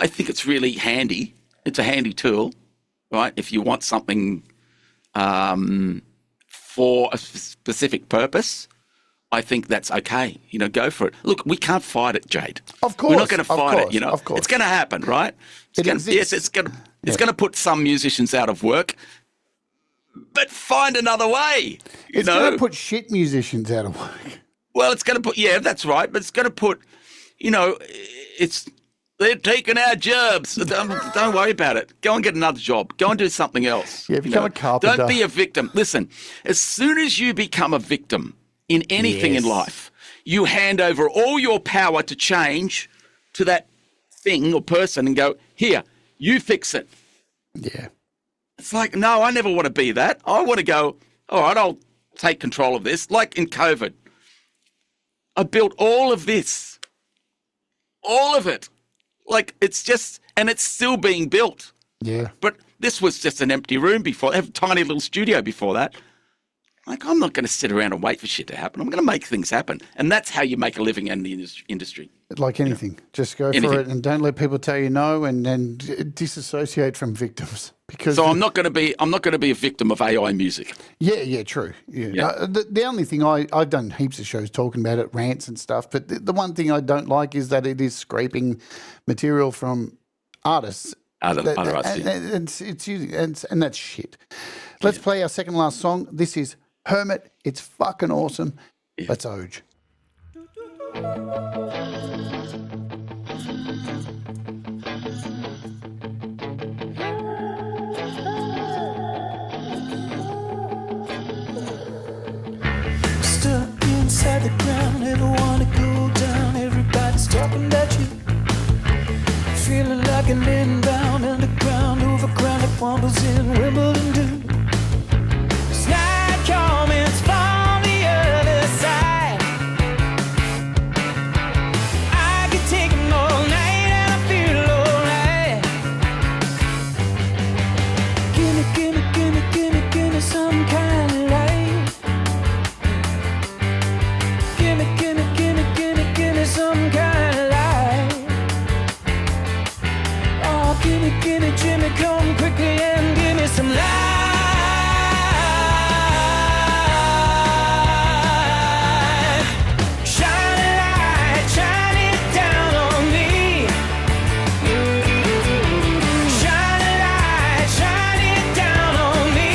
think it's really handy. It's a handy tool, right? If you want something for a specific purpose, I think that's okay. Go for it. Look, we can't fight it, Jade. Of course. We're not going to fight it, Of course. It's going to happen, right? Exists. It's going to put some musicians out of work, but find another way. It's going to put shit musicians out of work. Well, it's going to put, that's right, but it's going to put, they're taking our jobs. Don't worry about it. Go and get another job. Go and do something else. Yeah, become a carpenter. Don't be a victim. Listen, as soon as you become a victim in anything in life, you hand over all your power to change to that thing or person and go, here, you fix it. Yeah. It's like, no, I never want to be that. I want to go, all right, I'll take control of this. Like in COVID, I built all of this, all of it. Like it's just, and it's still being built. Yeah. But this was just an empty room before, I have a tiny little studio before that. Like, I'm not going to sit around and wait for shit to happen. I'm going to make things happen. And that's how you make a living in the industry. Like anything. Just go for it and don't let people tell you no and then disassociate from victims. Because I'm not going to be a victim of AI music. Yeah, true. Yeah. The only thing I've done heaps of shows talking about it, rants and stuff, but the one thing I don't like is that it is scraping material from artists. Other artists. And that's shit. Let's play our second last song. This is Hermit. It's fucking awesome. Yeah. Let's Oge. Stuck inside the ground, never wanna go down. Everybody's talking about you. Feeling like an inbound, underground, overground, like wanders in Wimbledon do. It's night comments from the other side. I could take them all night and I feel alright. Give me some kind of light. Give me some kind of light. Oh, give me, Jimmy, come quickly and give me some light. Shine it down on me. Shine it down on me.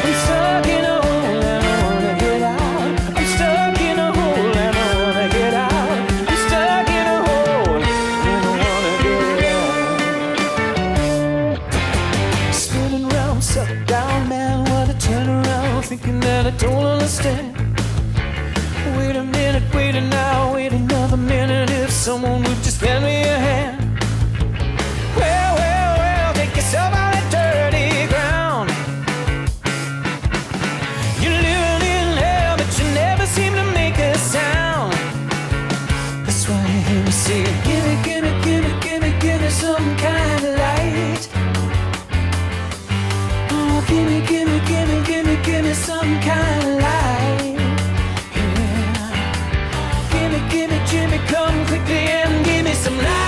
I'm stuck in a hole and I wanna get out. I'm stuck in a hole and I wanna get out. I'm stuck in a hole and I wanna get out. Spinning round, sucked down, man, what a turnaround. Thinking that I don't understand. Wait a minute, wait another minute. If someone would just lend me a hand. Well, take yourself out of dirty ground. You're living in hell, but you never seem to make a sound. That's why you hear me say, give me some kind of light. Oh, give me some kind of light. Yeah. Give me, Jimmy, come quickly and give me some light.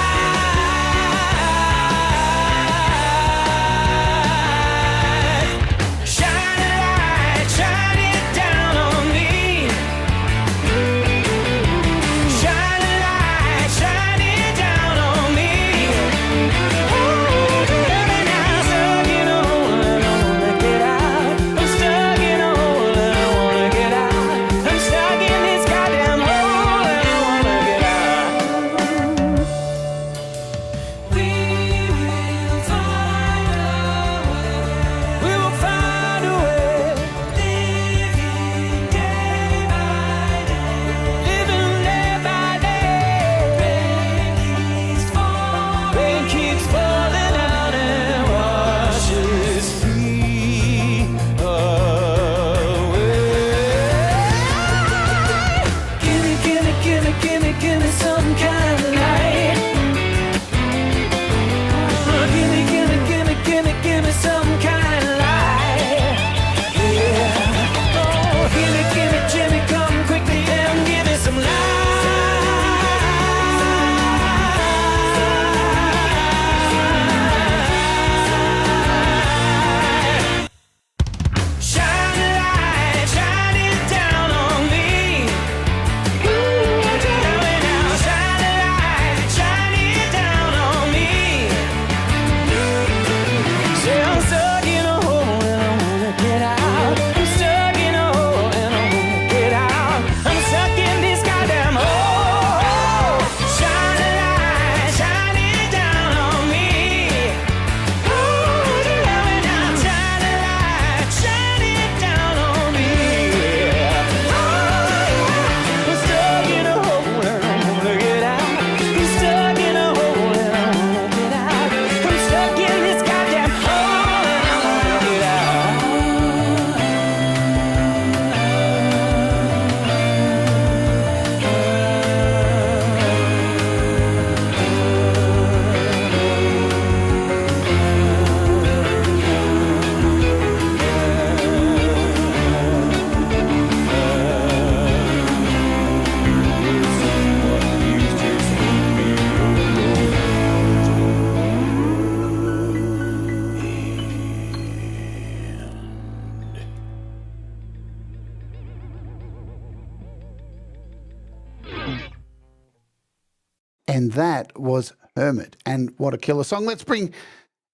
and that was Hermit. And what a killer song. Let's bring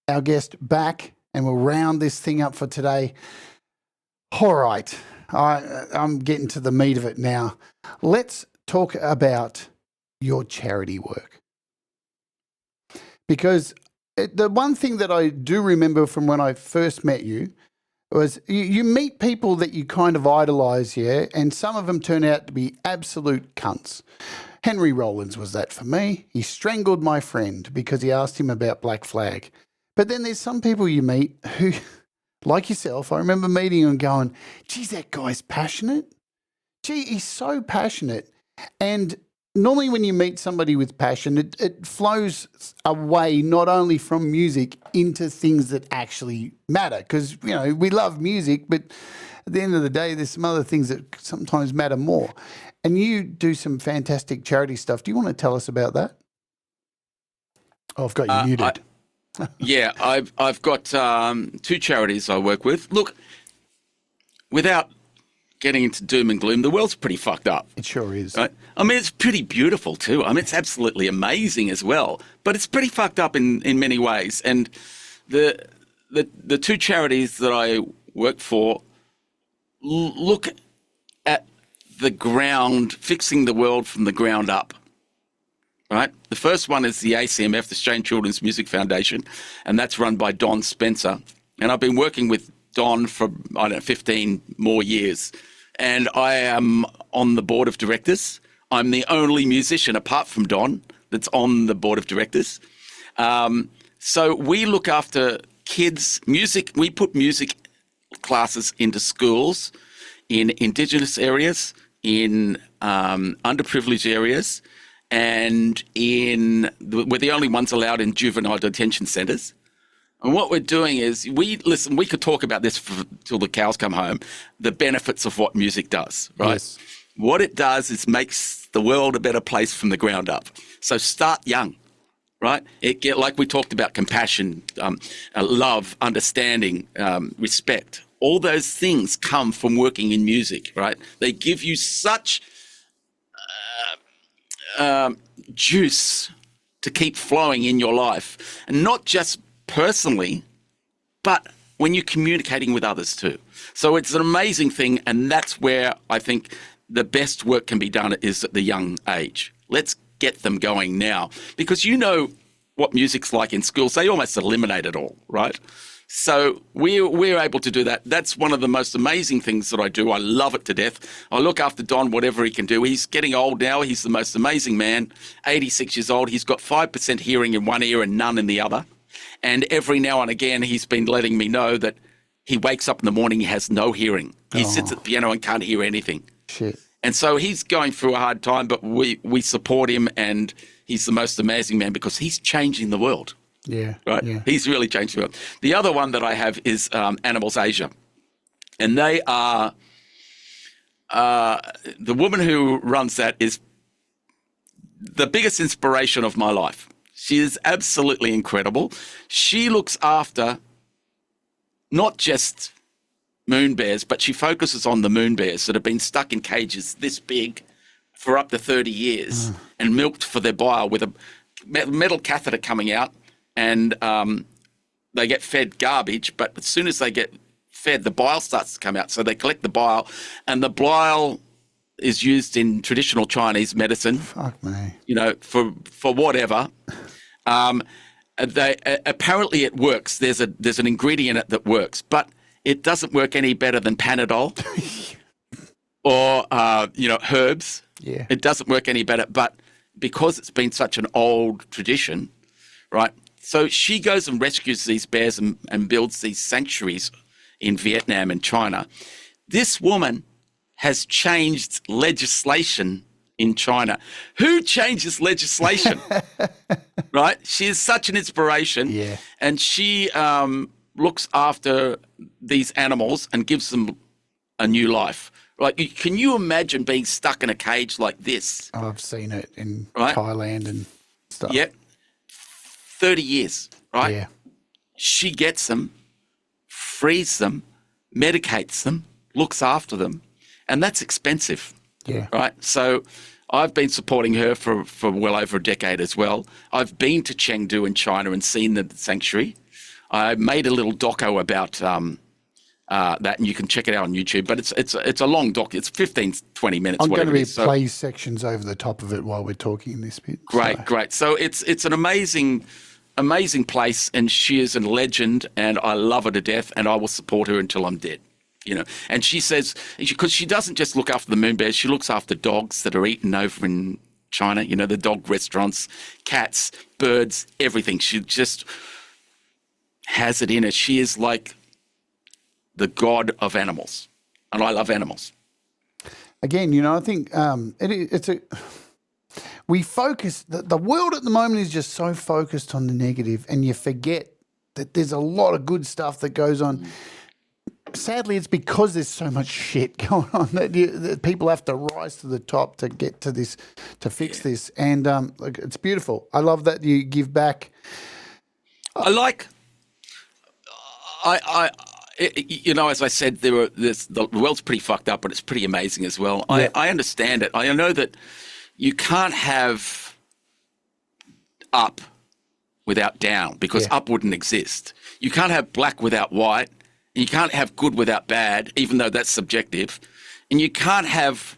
our guest back and we'll round this thing up for today. All right, I'm getting to the meat of it now. Let's talk about your charity work. Because the one thing that I do remember from when I first met you was you meet people that you kind of idolise, yeah, and some of them turn out to be absolute cunts. Henry Rollins was that for me. He strangled my friend because he asked him about Black Flag. But then there's some people you meet who, like yourself, I remember meeting and going, geez, that guy's passionate. Gee, he's so passionate. And normally when you meet somebody with passion, it flows away not only from music into things that actually matter. Because, you know, we love music, but at the end of the day, there's some other things that sometimes matter more. And you do some fantastic charity stuff. Do you want to tell us about that? Oh, I've got you muted. Yeah, I've got 2 charities I work with. Look, without getting into doom and gloom, the world's pretty fucked up. It sure is. Right? I mean, it's pretty beautiful too. I mean, it's absolutely amazing as well. But it's pretty fucked up in many ways. And the 2 charities that I work for look at the ground, fixing the world from the ground up. Right? The first one is the ACMF, the Australian Children's Music Foundation, and that's run by Don Spencer. And I've been working with Don for, 15 more years. And I am on the board of directors. I'm the only musician, apart from Don, that's on the board of directors. So we look after kids' music. We put music classes into schools in Indigenous areas, in underprivileged areas, and we're the only ones allowed in juvenile detention centres. And what we're doing is, we could talk about this till the cows come home, the benefits of what music does, right? Yes. What it does is makes the world a better place from the ground up. So start young, right? Like we talked about, compassion, love, understanding, respect. All those things come from working in music, right? They give you such juice to keep flowing in your life, and not just personally, but when you're communicating with others too. So it's an amazing thing, and that's where I think the best work can be done is at the young age. Let's get them going now, because you know what music's like in schools. They almost eliminate it all, right? So we're able to do that. That's one of the most amazing things that I do. I love it to death. I look after Don, whatever he can do. He's getting old now. He's the most amazing man, 86 years old. He's got 5% hearing in one ear and none in the other. And every now and again, he's been letting me know that he wakes up in the morning, he has no hearing. He sits at the piano and can't hear anything. Shit. And so he's going through a hard time, but we support him, and he's the most amazing man because he's changing the world. Yeah. Right? Yeah. He's really changed the world. The other one that I have is Animals Asia. And they are, the woman who runs that is the biggest inspiration of my life. She is absolutely incredible. She looks after not just moon bears, but she focuses on the moon bears that have been stuck in cages this big for up to 30 years and milked for their bile with a metal catheter coming out. And they get fed garbage, but as soon as they get fed, the bile starts to come out. So they collect the bile, and the bile is used in traditional Chinese medicine. Fuck me. You know, for whatever. Apparently it works. There's an ingredient in it that works, but it doesn't work any better than Panadol or herbs. Yeah. It doesn't work any better, but because it's been such an old tradition, right? So she goes and rescues these bears and builds these sanctuaries in Vietnam and China. This woman has changed legislation in China. Who changes legislation? Right? She is such an inspiration. Yeah. And she looks after these animals and gives them a new life. Like, can you imagine being stuck in a cage like this? Oh, I've seen it in Thailand and stuff. Yep. 30 years, right? Yeah. She gets them, frees them, medicates them, looks after them, and that's expensive. Yeah. Right? So I've been supporting her for well over a decade as well. I've been to Chengdu in China and seen the sanctuary. I made a little doco about that, and you can check it out on YouTube. But it's a long doc. It's 15, 20 minutes. I'm going to be so, play sections over the top of it while we're talking in this bit. Great. So it's an amazing place, and she is a legend, and I love her to death, and I will support her until I'm dead. And she says, because she doesn't just look after the moon bears, she looks after dogs that are eaten over in China, the dog restaurants, cats, birds, everything. She just has it in her. She is like the god of animals, and I love animals. Again, I think we focus, the world at the moment is just so focused on the negative, and you forget that there's a lot of good stuff that goes on. Sadly, it's because there's so much shit going on that people have to rise to the top to get to this, to fix this. And it's beautiful. I love that you give back. As I said, the world's pretty fucked up, but it's pretty amazing as well. Yeah. I understand it. I know that you can't have up without down, because up wouldn't exist. You can't have black without white. And you can't have good without bad, even though that's subjective. And you can't have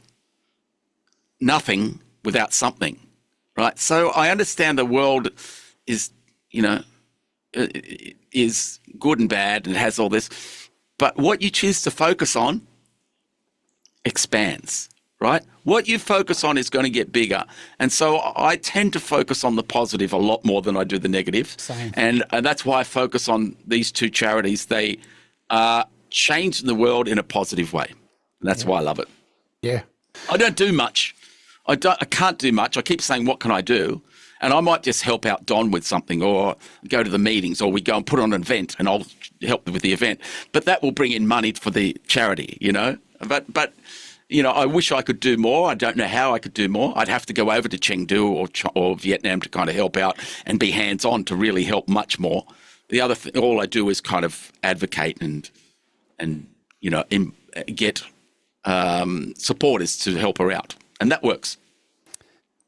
nothing without something, right? So I understand the world is, is good and bad and has all this. But what you choose to focus on expands, right? What you focus on is going to get bigger. And so I tend to focus on the positive a lot more than I do the negative. Same. And that's why I focus on these two charities. They changing the world in a positive way. And that's why I love it. Yeah. I don't do much. I can't do much. I keep saying, what can I do? And I might just help out Don with something, or go to the meetings, or we go and put on an event and I'll help with the event. But that will bring in money for the charity, But I wish I could do more. I don't know how I could do more. I'd have to go over to Chengdu or Vietnam to kind of help out and be hands-on to really help much more. The other thing, all I do is kind of advocate and get supporters to help her out, and that works.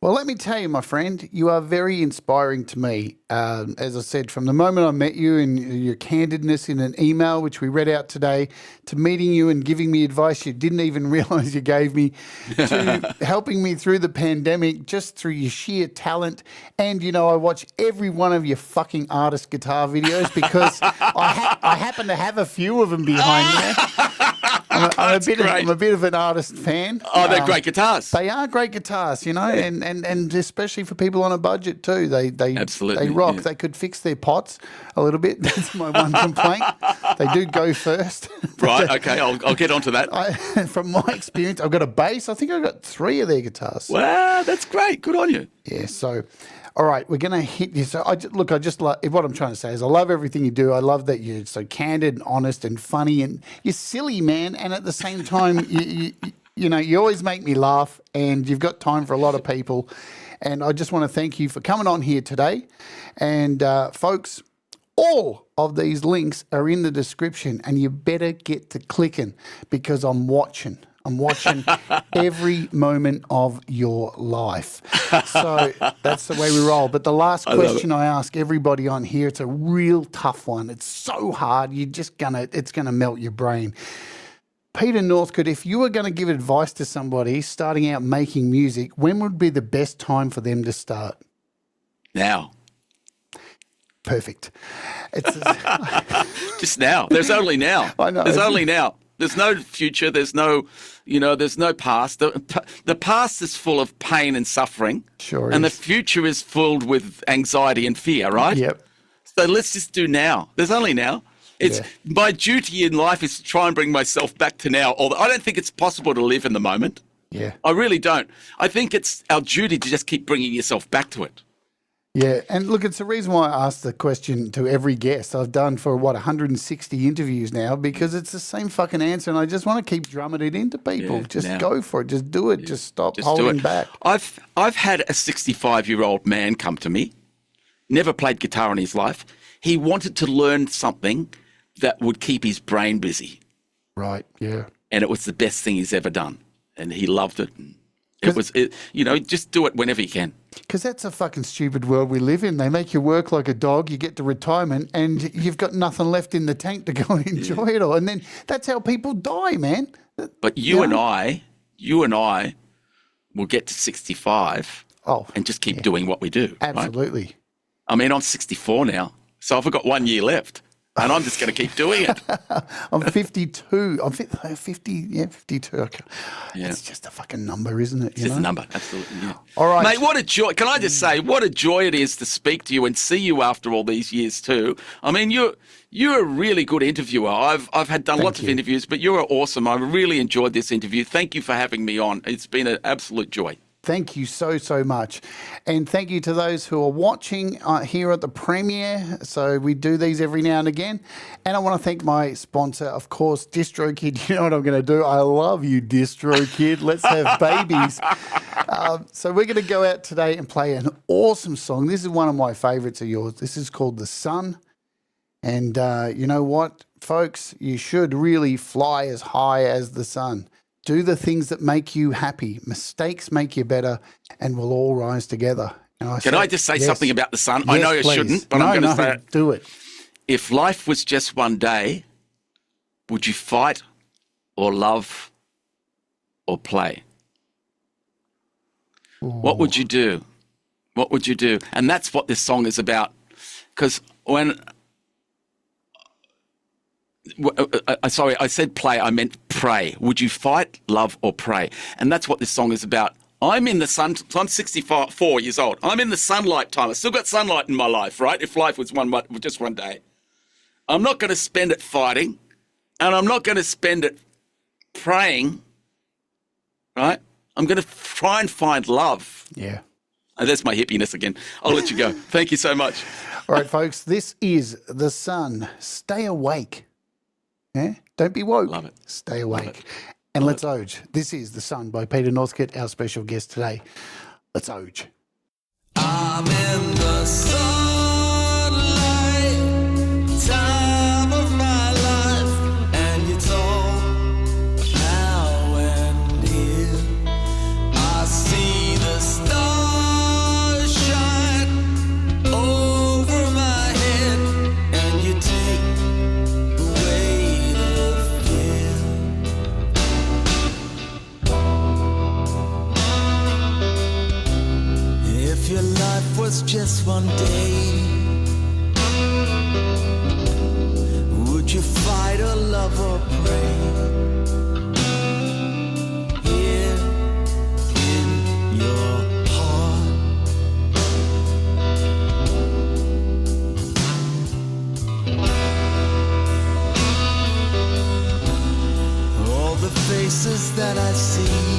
Well, let me tell you, my friend, you are very inspiring to me. As I said, from the moment I met you and your candidness in an email, which we read out today, to meeting you and giving me advice you didn't even realize you gave me, to helping me through the pandemic just through your sheer talent. And, I watch every one of your fucking artist guitar videos because I happen to have a few of them behind me. I'm a bit of an artist fan. Oh, they're great guitars. They are great guitars, and especially for people on a budget too. They absolutely they rock. Yeah. They could fix their pots a little bit. That's my one complaint. They do go first. Right. Okay. I'll get onto that. From my experience, I've got a bass. I think I've got 3 of their guitars. Wow, that's great. Good on you. Yeah. So. All right, we're going to hit you. So, I just love what I'm trying to say is I love everything you do. I love that you're so candid and honest and funny, and you're silly, man. And at the same time, you always make me laugh, and you've got time for a lot of people. And I just want to thank you for coming on here today. And folks, all of these links are in the description, and you better get to clicking because I'm watching. I'm watching every moment of your life. So that's the way we roll. But the last question I ask everybody on here, it's a real tough one. It's so hard. It's gonna melt your brain. Peter Northcote, if you were going to give advice to somebody starting out making music, when would be the best time for them to start? Now. Perfect. Just now. There's only now. I know. There's only now. There's no future. There's no, there's no past. The past is full of pain and suffering. Sure. And is. the future is filled with anxiety and fear, right? Yep. So let's just do now. There's only now. My duty in life is to try and bring myself back to now. Although I don't think it's possible to live in the moment. Yeah. I really don't. I think it's our duty to just keep bringing yourself back to it. Yeah, and look, it's the reason why I ask the question to every guest. I've done for, 160 interviews now because it's the same fucking answer, and I just want to keep drumming it into people. Go for it. Just do it. Just stop holding back. I've had a 65-year-old man come to me, never played guitar in his life. He wanted to learn something that would keep his brain busy. Right, yeah. And it was the best thing he's ever done, and he loved it. Just do it whenever you can. Because that's a fucking stupid world we live in. They make you work like a dog, you get to retirement, and you've got nothing left in the tank to go and enjoy it all. And then that's how people die, man. But you and I will get to 65 and just keep doing what we do. Absolutely. Right? I mean, I'm 64 now, so I've got 1 year left. And I'm just going to keep doing it. I'm 52. I'm 52. Yeah. It's just a fucking number, isn't it? It's just a number, absolutely. Yeah. All right. Mate, what a joy. Can I just say, what a joy it is to speak to you and see you after all these years too. I mean, you're a really good interviewer. I've done lots of interviews, but you're awesome. I really enjoyed this interview. Thank you for having me on. It's been an absolute joy. Thank you so much. And thank you to those who are watching here at the premiere. So we do these every now and again. And I want to thank my sponsor, of course, DistroKid. You know what I'm going to do? I love you, DistroKid. Let's have babies. So we're going to go out today and play an awesome song. This is one of my favorites of yours. This is called The Sun. And you know what, folks? You should really fly as high as the sun. Do the things that make you happy. Mistakes make you better, and we'll all rise together. Can I just say something about the sun? Yes, I know you shouldn't, but I'm going to say it. Do it. If life was just one day, would you fight or love or play? Ooh. What would you do? What would you do? And that's what this song is about. Because sorry, I said play, I meant pray. Would you fight, love, or pray? And that's what this song is about. I'm in the sun. I'm 64 years old. I'm in the sunlight time. I've still got sunlight in my life, right? If life was just one day. I'm not going to spend it fighting, and I'm not going to spend it praying, right? I'm going to try and find love. Yeah. And that's my hippiness again. I'll let you go. Thank you so much. All right, folks, this is The Sun. Stay awake. Yeah? Don't be woke. Love it. Stay awake. And let's Oge. This is The Sun by Peter Northcote, our special guest today. Let's Oge. I'm in the sunlight, time of my life, and it's all now and here. I see the stars shine over my head, and you take away the fear. If your life was just one day, would you fight or love or pray? Here in your heart, all the faces that I see